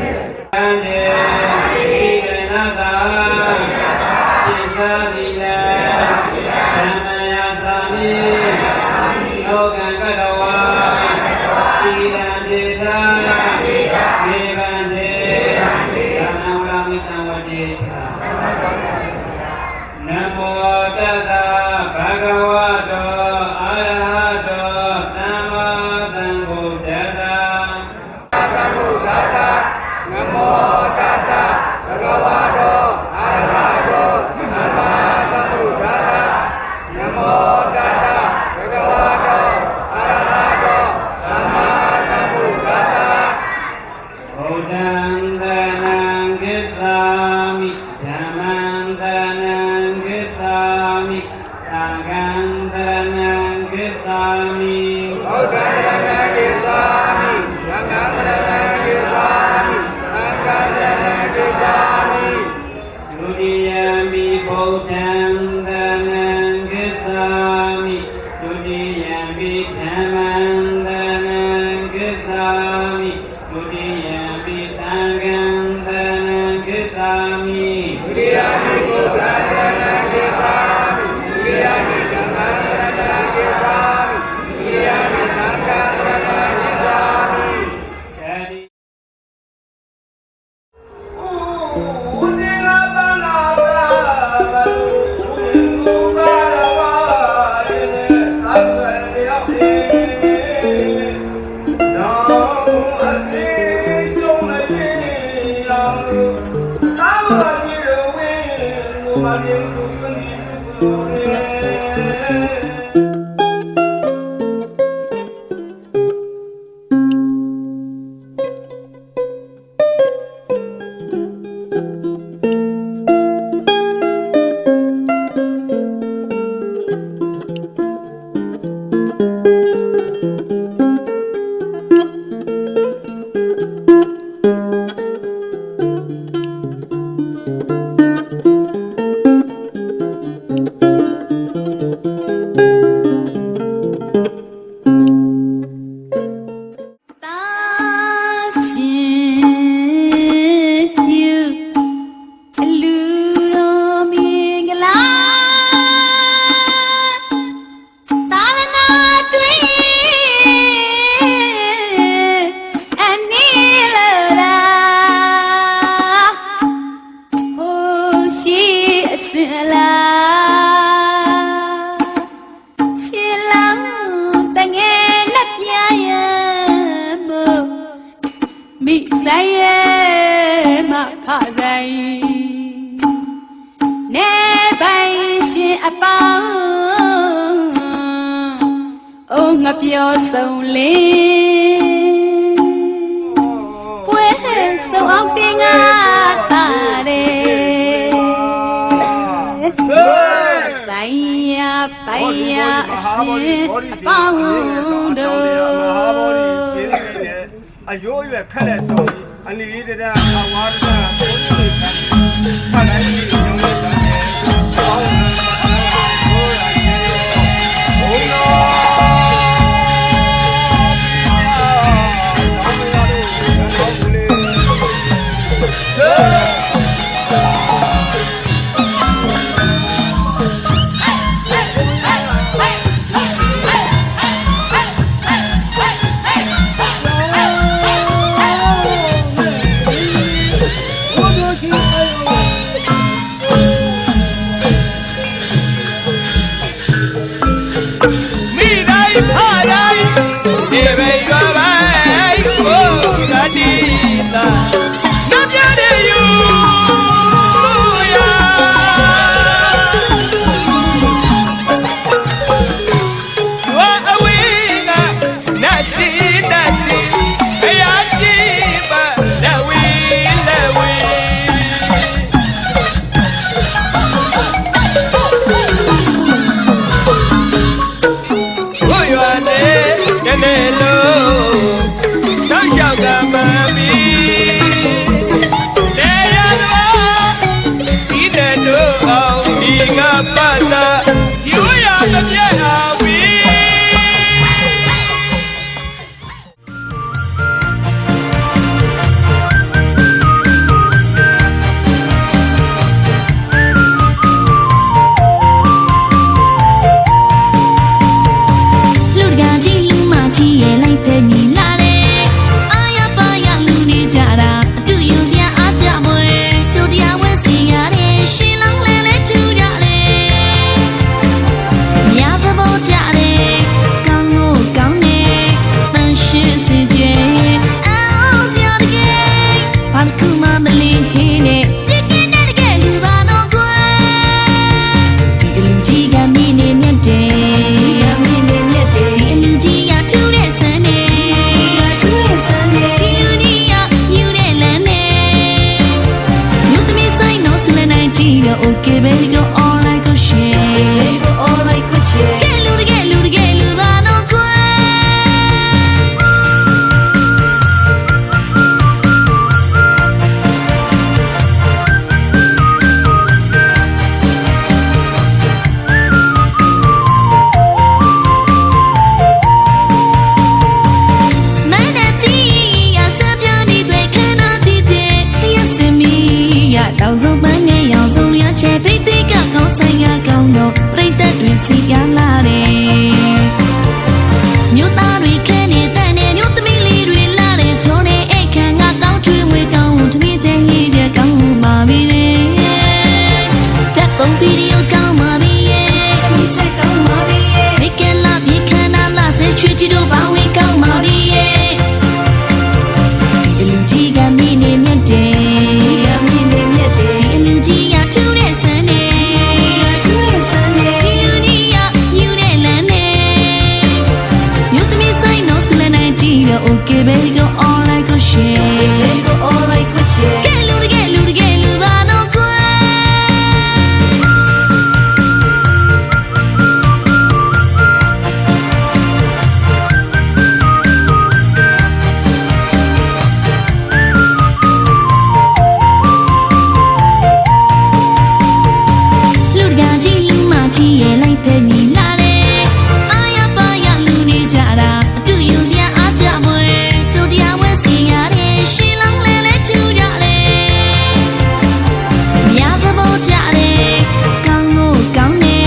။အန္တေဣဒနာတာပိစာတိလေဓမ္မယသာမိလောကံကတဝါဣဒံတေသာမေဗန္တေသာနဝရမိတံဝတေသာနမောတတဗဂဝတောအရဟတောသမ္မာသမ္ဗုဒ္ဓတ္တနမောတတဗဂဝတောအရဟ သရဏံဂစ္ဆာမိသံဃံသရဏံဂစ္ဆာမိဘုဒ္ဓံသရဏံဂစ္ဆာမိသံဃံသရဏံဂစ္ဆာမိသံဃံသရဏံဂစ္ဆာမိဒုတိယမိဗုဒ္ဓံသရဏံဂစ္ဆာမိဒုတိယမိဓမ္မံသရဏံဂစ္ဆာမိဒုတိယမိသံဃံသရဏံဂစ္ဆာမိဒုတိယမိဗုဒ္ဓံသရဏံဂစ္ဆာမိဒုတိယမိဓမ္မံသရဏံဂစ္ဆာမိဒုတိယမိသံဃံသရဏံဂစ္ဆာမိပြောဆုံးလေပွဲဆုံးအောင်တင်ငါတာတယ်ဆိုင်ရပိုင်ရအရှင်အပေါင်းတို့အယိုးရွယ်ခက်တဲ့တော်အနီးတည်းအဝါဒနာဘုန်းကြီးတွေဖတ်လိုက်ပြီးညုံနေတာနဲ့ပေါင်း
Never
okay baby go all right go share go all right go share get lu ba no kweတောင်စုံပန်းငယ်ရောင်စုံရချဲဖိတ်သိကကောင်းဆိုင်ရကောင်းတော့ပြိတ္တတွေစီရလာတယ်မြို့သားတွေခဲနေတဲ့နဲ့မြို့သမီးလေးတွေလာတဲ့ချုံးတဲ့အိတ်ခံကကောင်းချွေးမွေးကောင်းတမီးချင်ရည်တဲ့ကောင်းမှုပါပြီလေတက်ပုံဗီဒီယိုကောင်းပါပြီဒီစက်ကောင်းပါပြီမိကလာပြေခန္ဓာလာဆက်ချွေးချီတို့ပေါင်းလေးကောင်းပါပြီဒီလူကြီးကမင်းနေမြတ်တယ်Okay baby go all right go share go all right go share get lu ba no kwe လူတကာကြီးလူမကြီးရဲ့လိုက်ဖက်မိလာတယ်အာရပါရလူနေကြတာအတူယူစရာအားကြမွေကျိုးတရားဝဲစီရတယ်ရှင်းလောင်းလဲလဲထူကြတယ်မြားသဘောကြတယ်ကောင်းလို့ကောင်းနေ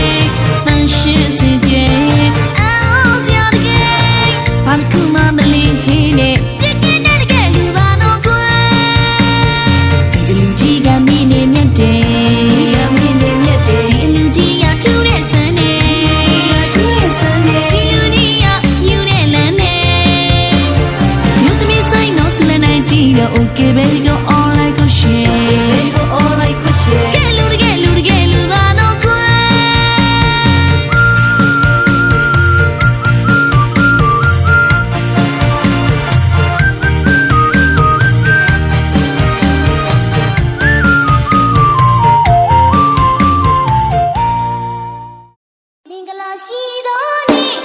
တန်ရှင်းစေကြအော်စရာတကယ်ဘာကူမမလေးဟင်းနဲ့ပြက်ကင်းတဲ့တကယ်လူပါတော့ခွဲဒီလူကြီးကမင်းနေမြတ်တယ်Okay baby go all right go share go all right go share get lu ba no kwe မင်္ဂလာရှိသောနေ့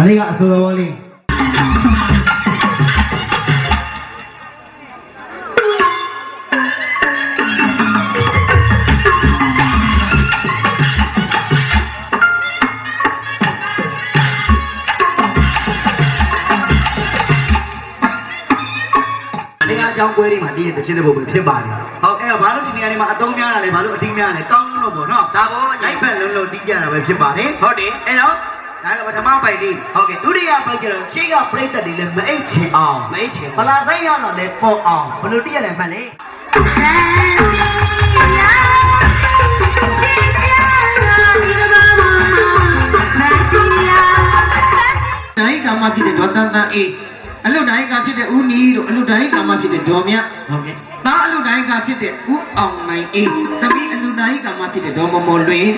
အလေးကအစိုးရဝါလေး အကြောင်းပွဲတွေမှာတည်တဲ့တခြင်းတဲ့ပုံပဲဖြစ်ပါတယ်ဟုတ်အဲ့တော့ဘာလို့ဒီနေရာတွေမှာအသုံးများတာလဲဘာလို့အထီးများတာလဲကောင်းလို့ပေါ့နော်ဒါပေါ့လိုက်ဖက်လုံးလုံးတီးကြတာပဲဖြစ်ပါတယ်ဟုတ်တယ်အဲ့တော့ဒါကပထမပိုက်လေးဟုတ်ကဲ့ဒုတိယပိုက်ကျတော့ရှေ့ကပြိတ္တတွေလည်းမအိတ်ချင်အောင်မအိတ်ချင်ဗလာဆိုင်ရောက်တော့လည်းပေါ်အောင်ဘယ်လိုတည့်ရလဲမှတ်လေတိုင်းကမှဖြစ်တဲ့ဒေါ်တန်တန်အေးအလုတိုင်းကဖြစ်တဲ့ဦးနီတို့အလုတိုင်းကမှဖြစ်တဲ့ဒေါ်မြတ်ဟုတ်ကဲ့သားအလုတိုင်းကဖြစ်တဲ့ဦးအောင်နိုင်အေးသမီးအလုတိုင်းကမှဖြစ်တဲ့ဒေါ်မမော်လွင်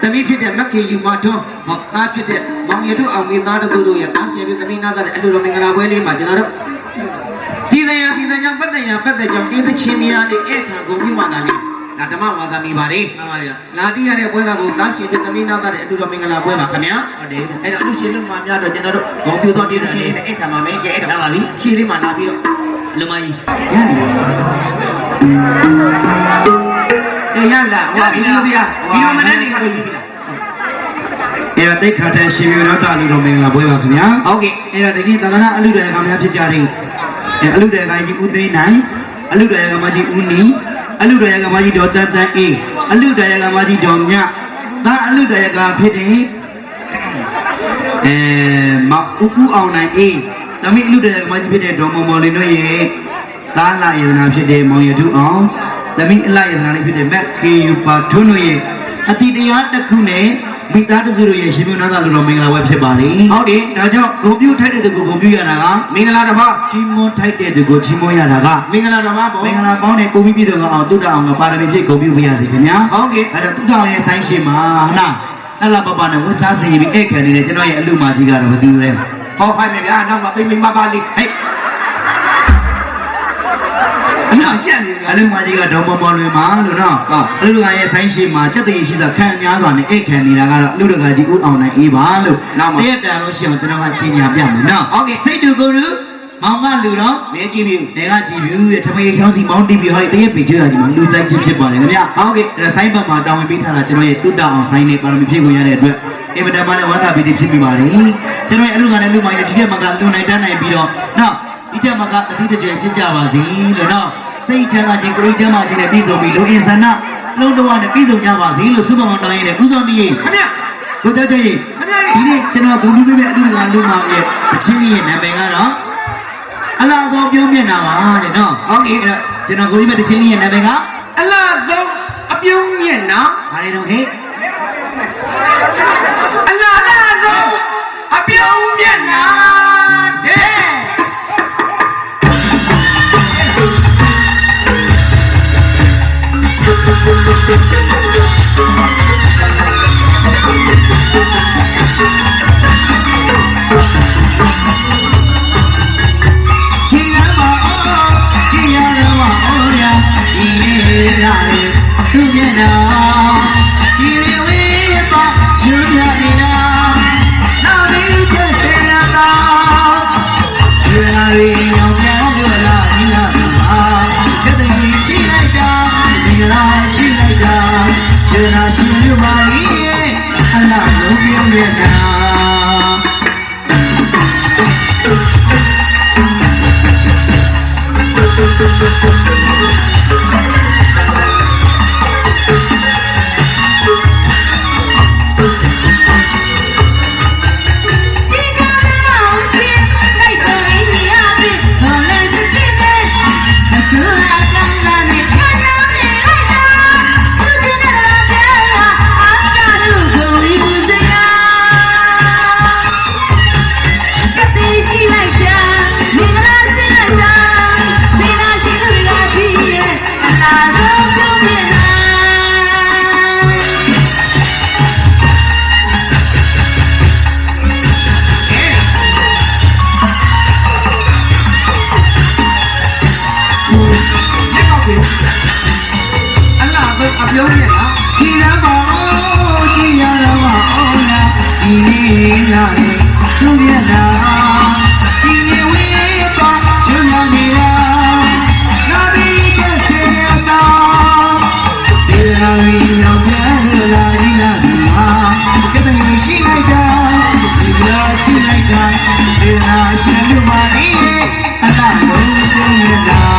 သမီးဖြစ်တဲ့မက်ခေယူမထွန်းဟုတ်သားဖြစ်တဲ့မောင်ရတို့အောင်မေသားတို့ရဲ့တားရှင်ပြီးသမီးနာသားတဲ့အလုတော်မင်္ဂလာပွဲလေးမှာကျွန်တော်တို့ဒီတဲ့ကြောင့်ပတ်တဲ့ကြောင့်တင်းသချင်းများနဲ့အဲ့ခံကုန်ပြီးမှလာလေဒါဓမ္မဝါဒမီပါလေမှန်ပါဗျာလာတိရတဲ့ပွဲကကိုတားရှင်ပြီးသမီးနာသားတဲ့အလုတော်မင်္ဂလာပွဲပါခင်ဗျာဟုတ်တယ်အဲ့တော့အလုရှင်လူမှများတော့ကျွန်တော်တို့ဂုံပြတော်တင်းသချင်းနဲ့အဲ့ခံမှာမယ်ကဲအဲ့တော့ပါပြီရှင်းလေးမှလာပြီးတော့လူမကြီးရလာဟောဗီဒီယိုပြဗီဒီယိုမနဲ့နေတော့ပြီးပြီလားအဲ့တော့တိတ်ခါတဲ့ရှင်မျိုးတော့တာလူတော်မင်္ဂလာပွဲပါခင်ဗျာဟုတ်ကဲ့အဲ့တော့ဒီနေ့သာသနာအလူတော်ကောင်များဖြစ်ကြတယ်အလူတော်ကောင်ကြီးဦးသိန်းနိုင်အလူတော်ကောင်မကြီးဦးနီအလူတော်ကောင်မကြီးဒေါ်တန်တန်အေးအလူတော်ကောင်မကြီးဒေါ်မြဒါအလူတော်ကောင်ဖြစ်တယ်မောင်ဦးအောင်နိုင်အေးသမီးအလူတော်ကောင်မကြီးဖြစ်တဲ့ဒေါ်မော်မော်လင်းတို့ရဲ့သားလာယတနာဖြစ်တဲ့မောင်ရထုအောင်သမီးအလိုက်ယတနာလေးဖြစ်တဲ့မက်ခေယူပါထွန်းတို့ရဲ့အတိတရားတစ်ခုနဲ့မိသားစုတို့ရဲ့ရှင်မျိုးနာသာလူတော်မင်္ဂလာဝဲဖြစ်ပါလေဟုတ်တယ်ဒါကြောင့်ဂုံပြူထိုက်တဲ့သူကိုဂုံပြူရတာကမင်္ဂလာတစ်ပါးချီးမွမ်းထိုက်တဲ့သူကိုချီးမွမ်းရတာကမင်္ဂလာတစ်ပါးပေါ့မင်္ဂလာပေါင်းတဲ့ကိုပြီးပြည်သူကအောင်တုဒ္ဒအောင်ကပါရမီဖြစ်ဂုံပြူပြရစီခင်ဗျာဟုတ်ကဲ့ဒါကြောင့်တုဒ္ဒအောင်ရဲ့ဆိုင်းရှင်မှာဟလာပပနဲ့ဝတ်စားစင်ပြီးဧည့်ခံနေတဲ့ကျွန်တော်ရဲ့အလူမကြီးကတော့မသိဘူးလေဟောဖိုက်မယ်ဗျာနောက်မှပိမပါလေးဟဲ့အနာရှက်နေအလုံးမကြီးကဒေါ်မော်မော်လွင်မှာလို့နော်အလူကရဲ့ဆိုင်းရှိမှာစက်တည်ရှိစွာခံများစွာနဲ့အိတ်ခံနေတာကတော့အလူတကကြီးဦးအောင်နိုင်အေးပါလို့နောက်တည့်ပြန်လို့ရှိအောင်ကျွန်တော်ကချင်းညာပြမယ်နော်ဟုတ်ကဲ့စိတ်တူကိုလူမောင်မလူတော့မဲကြည့်ပြီနေကကြည့်ပြီရဲ့ထမင်းချောင်းစီမောင်းတီးပြီးဟောတည့်ပေကျွေးတာဒီမှာလူတိုင်းချင်းဖြစ်ပါတယ်ခင်ဗျာဟုတ်ကဲ့ဒါဆိုင်းဘက်မှာတောင်းဝင်ပေးထားတာကျွန်တော်ရဲ့တုတ္တအောင်ဆိုင်းနဲ့ပါရမီဖြည့်ဝင်ရတဲ့အတွက်အင်မတန်မှလည်းဝါသပီတိဖြစ်မိပါလေကျွန်တော်ရဲ့အလူကလည်းလူမိုင်းနဲ့ဒီချက်မှာကလူနိုင်တန်းနိုင်ပြီးတော့နော်ဒီချက်မှာကအထူးတကြွယ်ဖြစ်ကြပါစေလို့နော်စိတ်ချမ်းသာခြင်းကိုယ်ချမ်းသာခြင်းနဲ့ပြည့်စုံပြီးလူအင်ဆန္ဒလုံးတော်နဲ့ပြည့်စုံကြပါစေလို့ဆုမွန်တောင်းရတဲ့ဦးစောတည်းခင်ဗျကိုတတ်တဲ့ခင်ဗျဒီနေ့ကျွန်တော်ဂုဏ်ပြုပေးမယ့်အတူတူလူမောင်ရဲ့အချင်းကြီးရဲ့နာမည်ကတော့အလားဆုံးပြုံးမျက်နှာပါတဲ့နော်ဟုတ်ကဲ့အဲ့တော့ကျွန်တော်ဂုဏ်ပြုမယ့်အချင်းကြီးရဲ့နာမည်ကအလားဆုံးအပြုံးမျက်နှာဘာလဲတော့ဟဲ့အလားဆုံးအပြုံးမျက်နှာတဲ့သူမျက်နှာဒီလေးဝေးပါချွတ်ရနေတာနောက်ပြီးကျဆဲလာတာဆွေလာရီအောင်ပြန်လို့လာဒီလာမှာကတည်းရှိလိုက်တာဒီလားရှိလိုက်တာဆွေလာရှိလို့ပါရဲ့အလားလုံးပြမျက်နှာရှိလိုက်တာဒီလားရှိလို့မအေးအလားလုံးကျင်းနေတာ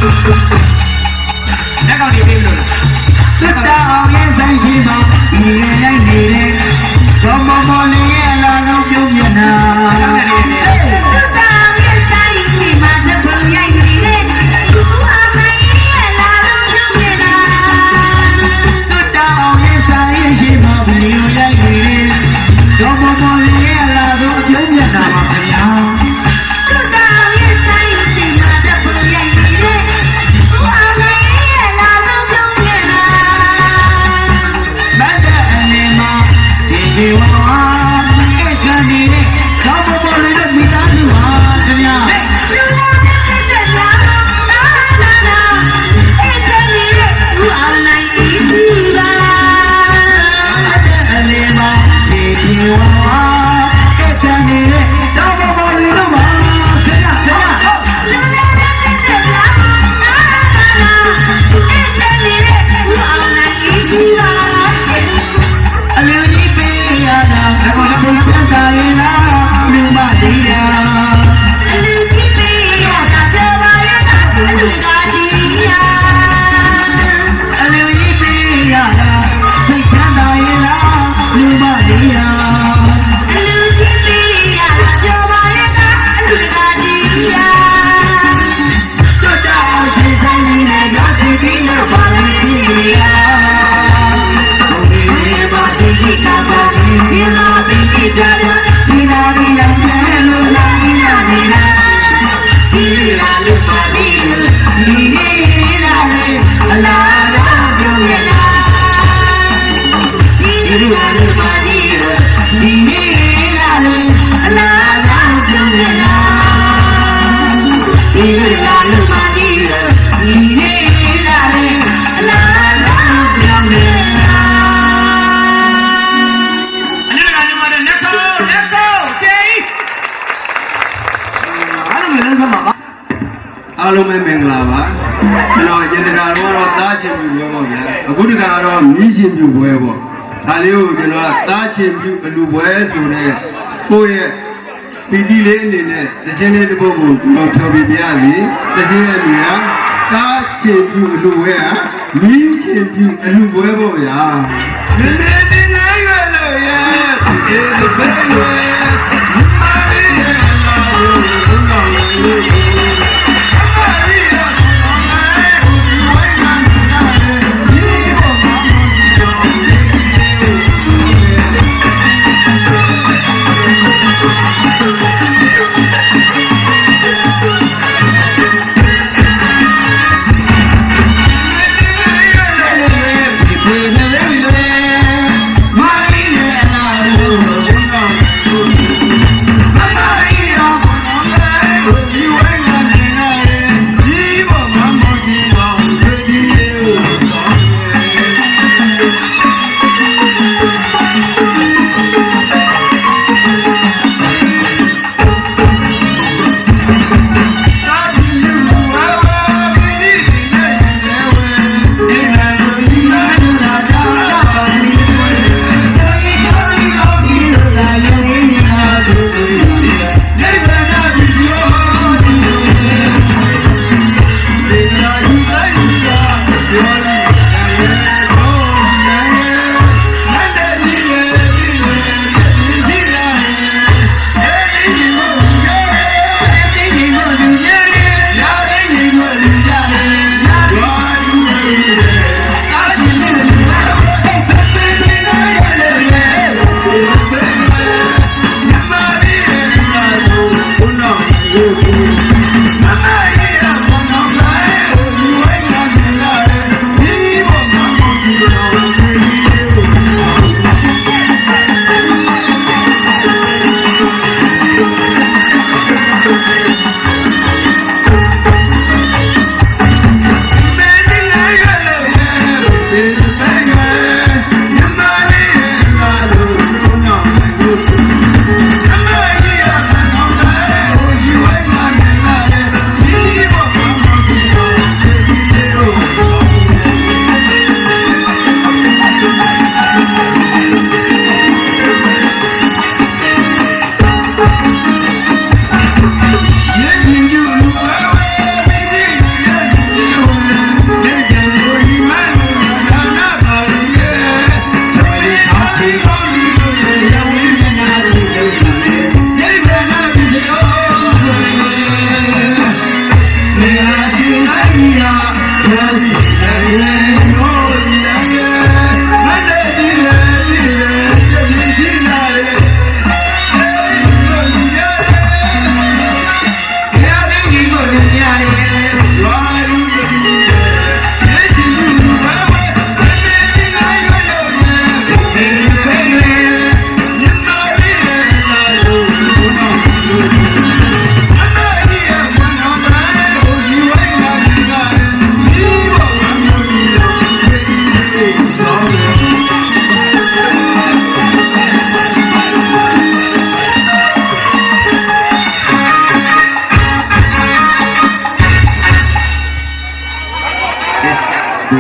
လက်ကောက်နေပြီလို့လားတောင်းရဲ့ဆိုင်ရှိပါဒီရဲ့လိုက်နေတယ်တော့မမလေးရဲ့လာတော့ပြုံးပြနာတော့မမလေးရဲ့လာတော့ပြုံးပြနာပါဗျာဒီဝါအဲ့ကနေ့နဲ့တော့မပေါ်လေးနဲ့မိသားစုပါခင်ဗျာလူလာတဲ့တဲ့လာလာလာအဲ့ကနေ့နဲ့လူအောင်နိုင်ပြီပါအလေးမဒီဝါအဲ့ကနေ့နဲ့တော့မပေါ်လေးတော့ပါခင်ဗျာလူလာတဲ့တဲ့လာလာလာအဲ့ကနေ့နဲ့လူအောင်နိုင်ပြီပါအလေးစိတ်ချမ်းသာလေလားလူမလေးရာအလူကြီးပေးရတာပြောပါရဲ့လားလူကကြီးရာအလူကြီးပေးရတာစိတ်ချမ်းသာလေလားလူမလေးရာအလူကြီးပေးရတာပြောပါရဲ့လားလူကကြီးရာတို့တော်ရှိဆိုင်နေတဲ့ရစီပြီးတော့ပါလိမ့်ကြီးရာဘာစီကြီးကပါဒီလာပြီးကြတယ်ဒီနာရီလည်းလူလာရနေတာဒီလာလူပါဒီဒီလာလေအလားတော့ပြုံးရတာဒီလာလူပါဒီဒီလာလေအလားတော့ပြုံးရတာဒီလာလူပါဒီဒီလာလေအလားတော့ပြုံးရတာ
အားလုံးပဲမင်္ဂလာပါကျွန်တော်ရင်တကာတော့သားချင်းပြူပွဲပေါ့ဗျာအခုတကာတော့မြည်ချင်းပြူပွဲပေါ့ဒါလေးကိုကျွန်တော်ကသားချင်းပြူအလူပွဲဆိုတဲ့ကိုယ့်ရဲ့ပီတိလေးအနေနဲ့တခြင်းလေးတစ်ပုဒ်ကိုကျွန်တော်ဖြောပြပြရစီတခြင်းရဲ့နေရာသားချင်းပြူအလူပွဲဟာမြည်ချင်းပြူအလူပွဲပေါ့ဗျာမင်းမင်းတင်လိုက်ရလို့ရဲ့ဒီလိုပဲလို့မာရီရဲ့လာလို့ဘုံတော်လေး
မ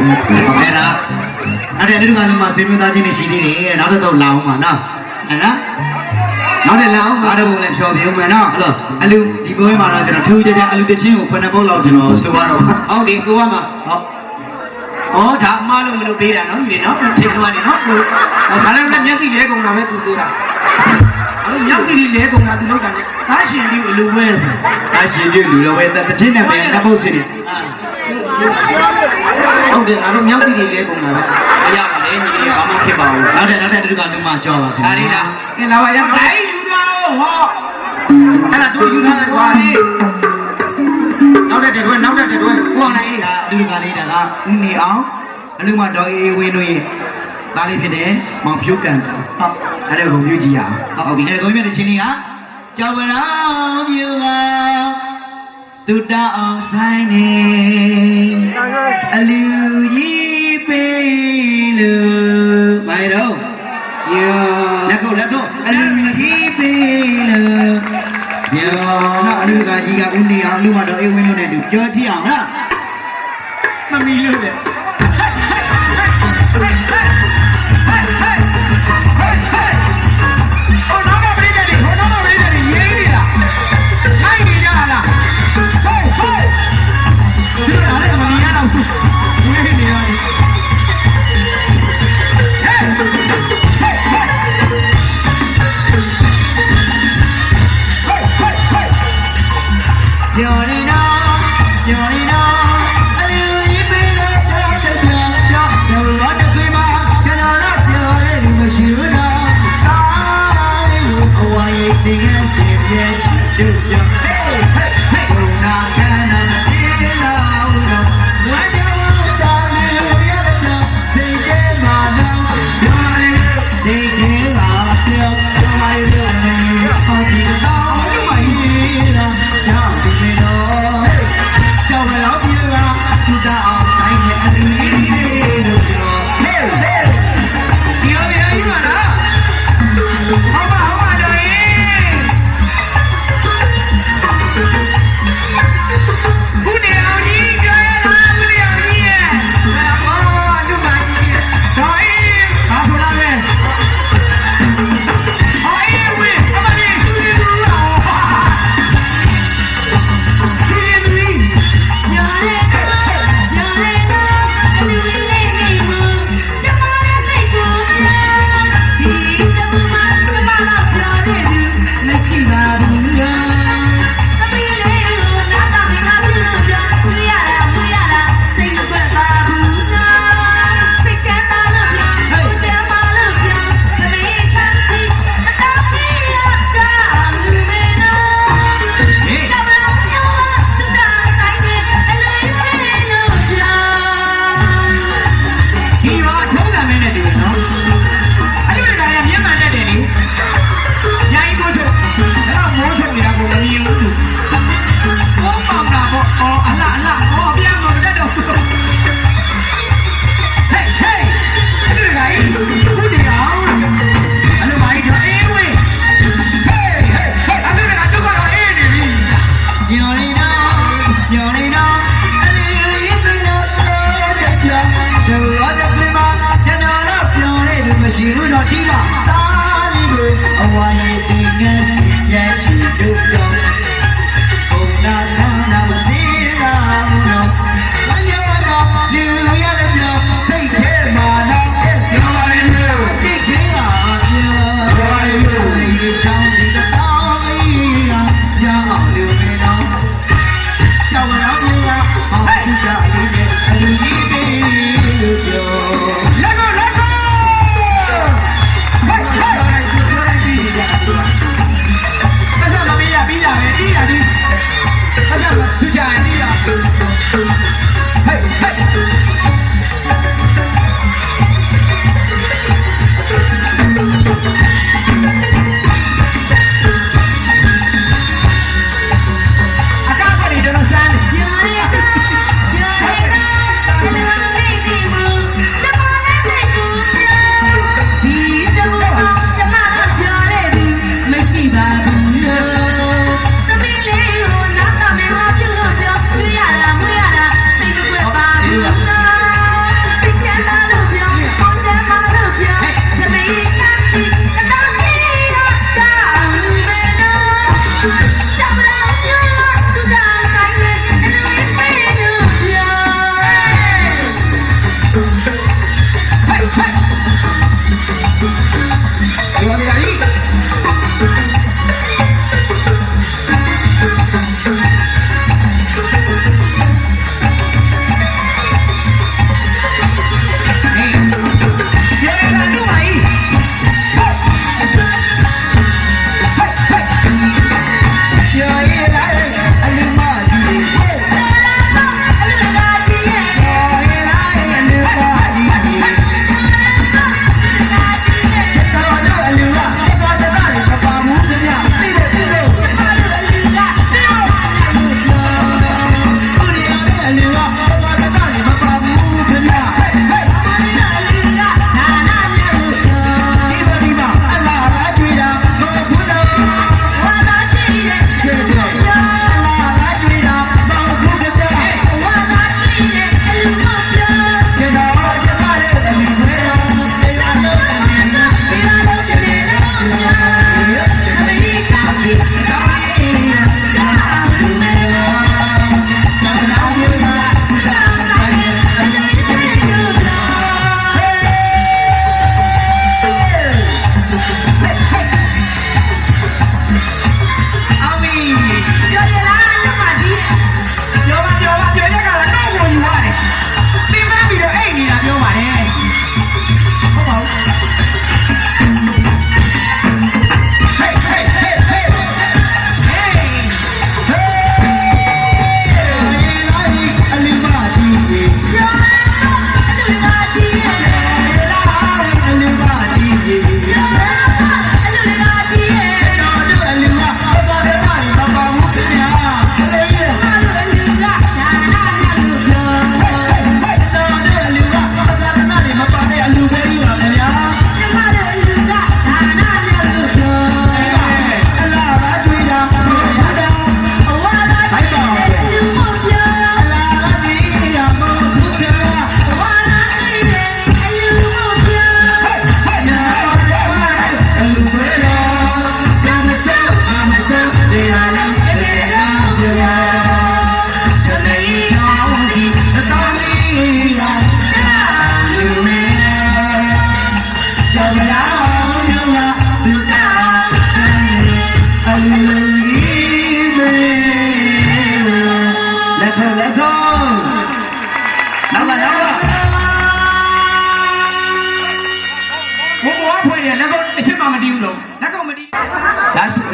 ဟုတ်ကဲ့လားအဲ့ဒါလူကလည်းမဆွေမျိုးသားချင်းတွေရှိသေးတယ်နောက်တော့လာအောင်ပါနော်အဲ့နော်နောက်တဲ့လာအောင်အားတော့လည်းဖြောပြုံးမယ်နော်အလူဒီပွဲမှာတော့ကျွန်တော်ထူးခြားခြားအလူတချင်းကို9ပုတ်လောက်ကျွန်တော်ဆိုရတော့ဟုတ်ဒီကိုကမှာဟုတ်
ဒါအမားလို့မလုပ်ပေးတာနော်ညီလေးနော်ထိတ်သွားနေနော်ဒါလည်းမျက်စိလဲကုန်တာပဲသူဆိုတာအဲ့လိုမျက်စိလဲကုန်တာသူလုပ်တာလေဒါရှင်ပြီးလူပဲဆို
ဒါရှင်ပြလူတော်ပဲတချင်းနဲ့ပဲနှစ်ပုတ်စီနေဟုတ်တယ်ငါတို့မြောက်တီတွေလဲကုန်တာပဲမရပါနဲ့ညီလေးဘာမှဖြစ်ပါဘူးနောက်တဲ့တူကလူမကြောက်ပါခင်ဗျာဒါလေးလား
သင်လာပါရမလိုက်ယူတာဟောအဲ့ဒါတို့ယူထားတယ်ကွာဟေး
နောက်တဲ့တွဲဟောနိုင်တာတူကလေးတာကဦးနေအောင်အလုံးမတော်အေးဝင်းတို့ရဲ့သားလေးဖြစ်တယ်မောင်ဖြိုးကန်တာဟုတ်အဲ့ဒါကိုပြုကြည့်ရအောင်ဟုတ်ပြီအဲ့ဒါကိုမြတ်တဲ့ချင်းလေးကကြောက်ပရောင်းမြူကတူတအောင်ဆိုင်နေအလူကြီးပေးလို့ဘယ်တော့ယောလက်ကုတ်အလူကြီးပေးလို့ယောနော်အလူကကြီးကဦးနေအောင်လူမတော်အေးဝင်းလို့နဲ့တူပြောကြည့်အောင်လား
မမီလို့တဲ့
ဟ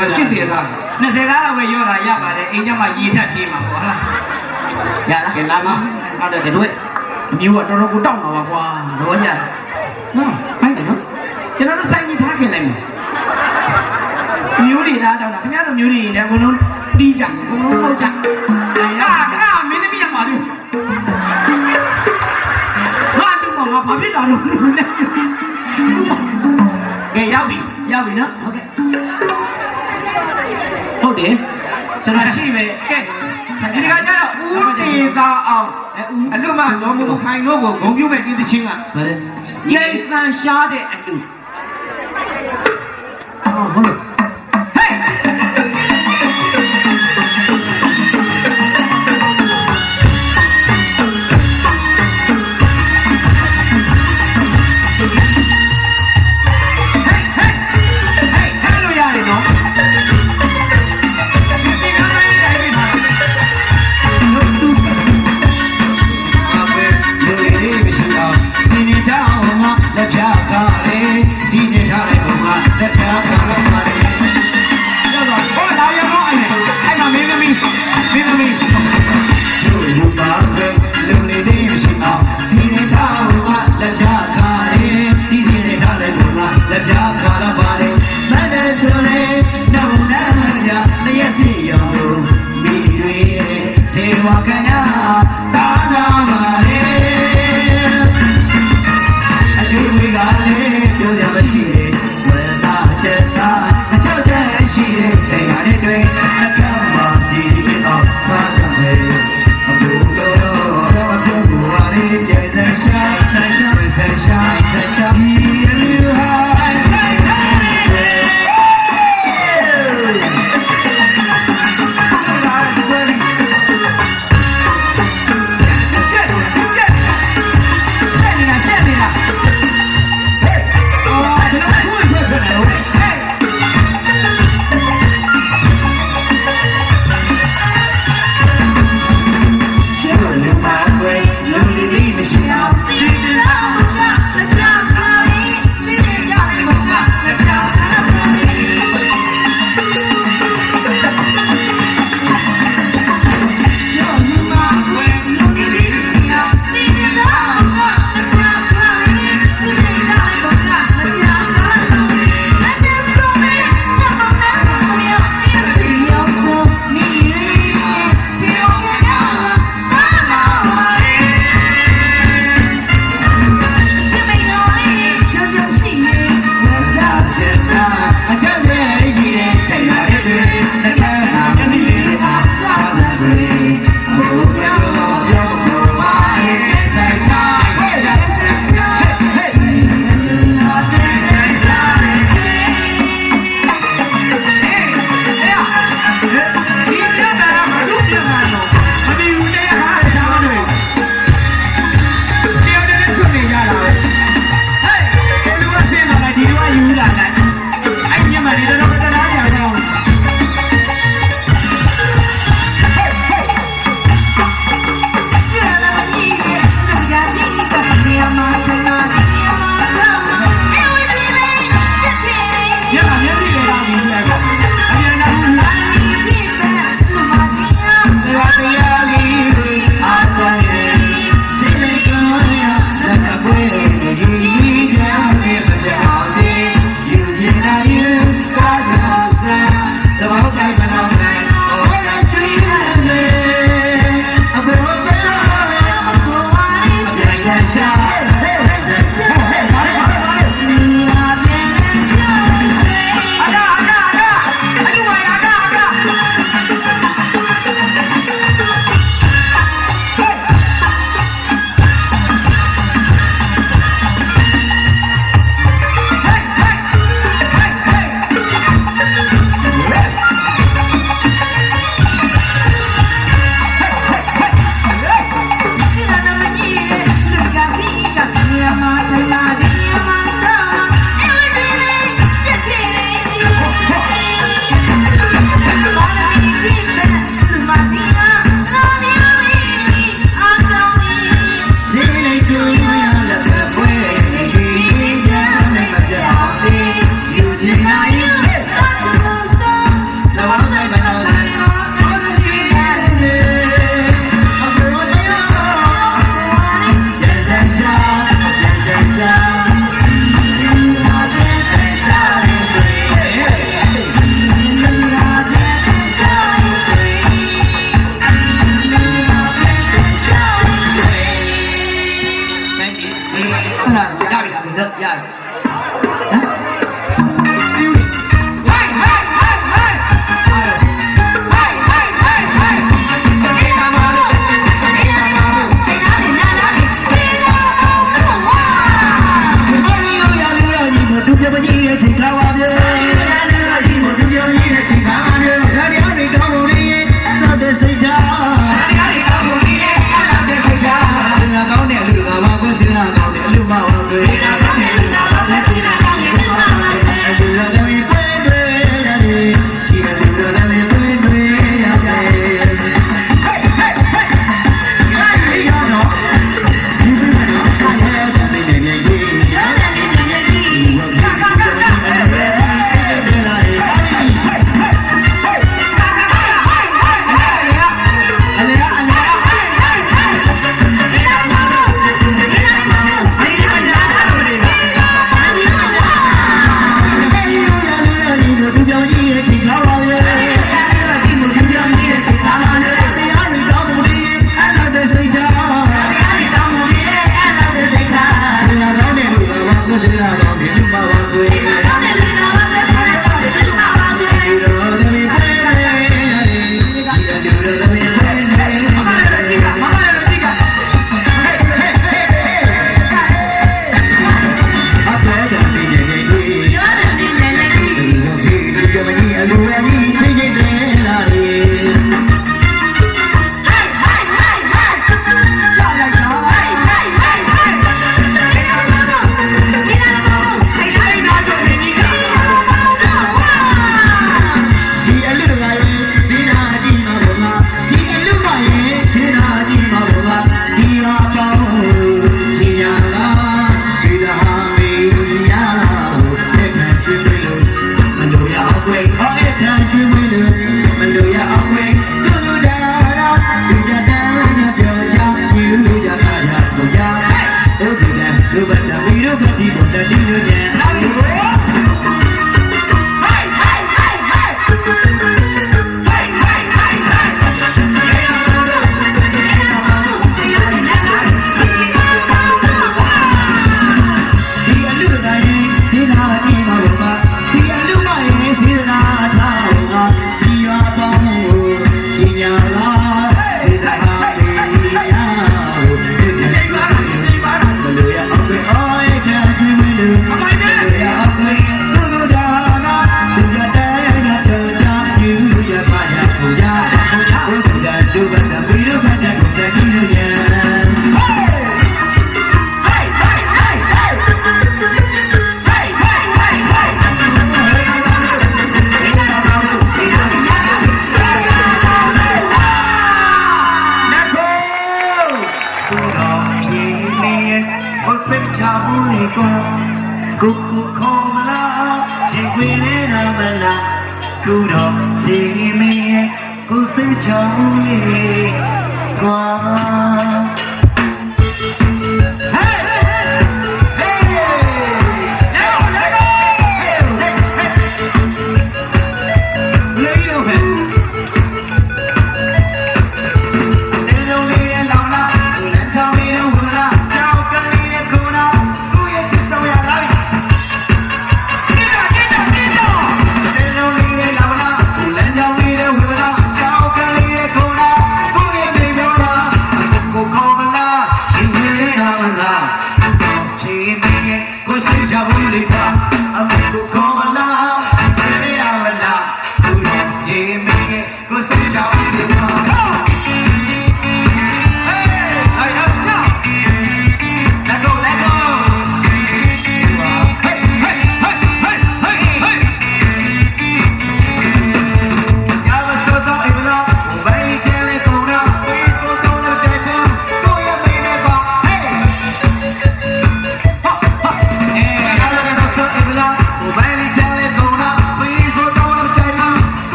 80သား20သားတော့ပဲရောတာရပါတယ်အိမ်ကျမှရေထက်ပြေးမှာပေါ့ဟုတ်လားရလားကဲလာမဟုတ်တယ်တို့အမျိုးကတော်တော်ကိုတောက်လာပါကွာတော့ရနော်ဟိုင်းတယ်နော်ကျွန်တော်တို့စိုင်းကြီးထားခင်လိုက်မယ်မျိုးတွေလားတောက်တာခင်ဗျားတို့မျိုးတွေလည်းအကုန်လုံးတီးကြအကုန်လုံးလောက်ကြအာမင်းသမီးရမှာလို့ငါတို့ကငါဘာဖြစ်တာလို့ကဲရောက်ပြီနော်ဟုတ်ကဲ့ဟုတ်တယ်ကျွန်တော်ရှိပဲကဲဒီကကြတော့ဦးတေသာအောင်အလူမတော်မူခိုင်တို့ကိုဂုံပြုမဲ့ဒီသချင်းကဟုတ်တယ်ကျေးသန်ရှားတဲ့အလူဟုတ်လို့ဟေး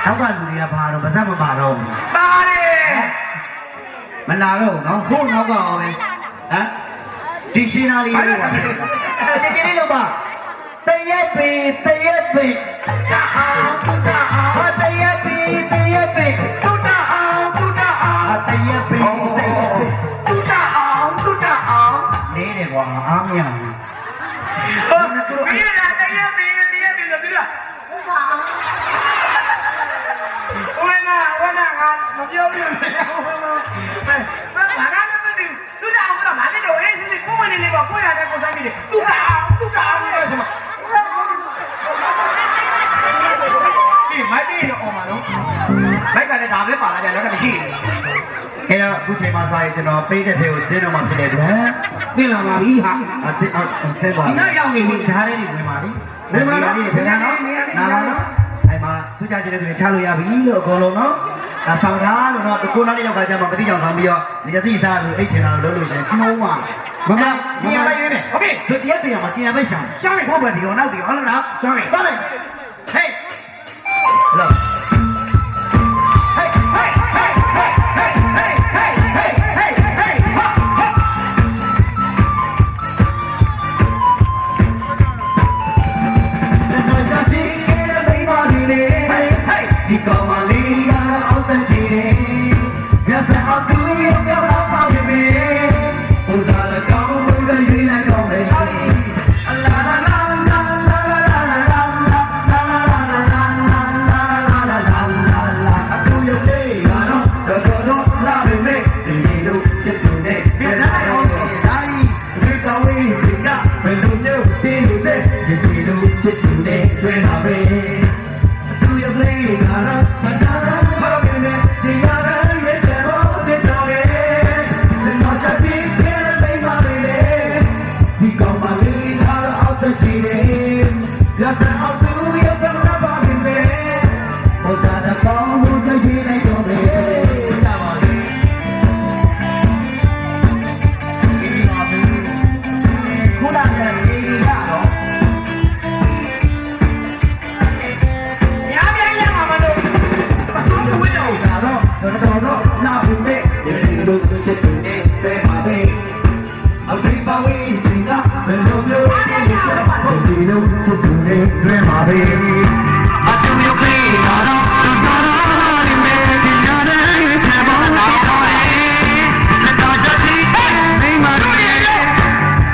နောက်ကလူတွေကဘာတော့ပါစပ်မပါတော့ပါတယ်မလာတော့နော်ခိုးနောက်ကအောင်ပဲဟမ်ဒီရှင်နာလေးလို့ပါကြည်လေးလို့ပါတရက်ပေတရက်ပေတအောင်တူတအောင်ဟာတရက်ပေတရက်ပေတူတအောင်တူတအောင်တရက်ပေတရက်ပေတူတအောင်တူတအောင်နေတယ်ကွာအားမရဘူးဟုတ်တယ်သူတို့အေးရတရက်ပေတရက်ပေလို့သူတို့ဝနာငါမပြောဘူးဘာကလည်းမသိဘူးသူတောင်ကတော့မနဲ့တော့အေးစစ်ကိုမနေနေပါကိုရတဲ့ကိုဆိုင်နေသူတောင်လို့ဆိုမှာဒီမိုက်ပြီးတော့အောင်ပါတော့မိုက်ကလည်းဒါပဲပါလာကြတော့မရှိဘူးအဲ့တော့အခုချိန်မှာဆိုရင်ကျွန်တော်ပေးတဲ့ထဲကိုဆင်းတော့မှဖြစ်တဲ့အတွက်သိလာပါပြီဟာဆင်းပါပြီနောက်ရောက်နေပြီဈားထဲနေဝင်ပါပြီဝင်ပါတော့ဘယ်ကတော့နားလာတော့အဲ့မှာစုကြကြတဲ့သူတွေချလို့ရပြီလို့အကုန်လုံးနော်ဒါဆောင်တာလို့တော့ကိုနားလေးယောက်ကကြမှာမတိကြောင်ဆောင်ပြီးတော့ဒီသတိစားလို့အိတ်ချင်တာလို့လုပ်လို့ရှင်ခဏမှမမကျင်ရလိုက်ရွေးမယ်โอเคဒီတရက်ပြန်မှာကျင်ရပိတ်ဆောင်ရှောင်းရဖို့ပဲဒီတော့နောက်ဒီဟုတ်လားနော်ရှောင်းရပါလိုက်ဟေးလောဒီကောင်မလေးကအောက်တန်းချီတယ်မြတ်စွာဘုရားပြောတာပါပဲဘုရားလည်းကောင်းလို့ပဲရွေးလိုက်တော့တယ်အလာလာလာလာလာလာလာလာလာလာလာလာလာ
ပဲအတူရုပ်ခေလာတော့တော်တော်လေးမဲဒီညတဲ့ဆံပေါ်လာတော့လက်တော်ချက်ကြီးမိမတို့ရဲ့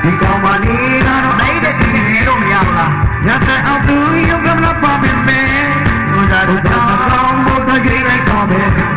ဒီကောင်မလေးကတော့နေတဲ့ဒီနေလို့မရဘူးလားညတဲ့အောင်သူရုပ်ကမလာပါမယ်မဲဘုရားတို့ကောင်းဖို့တကယ်လိုက်တော့ပဲ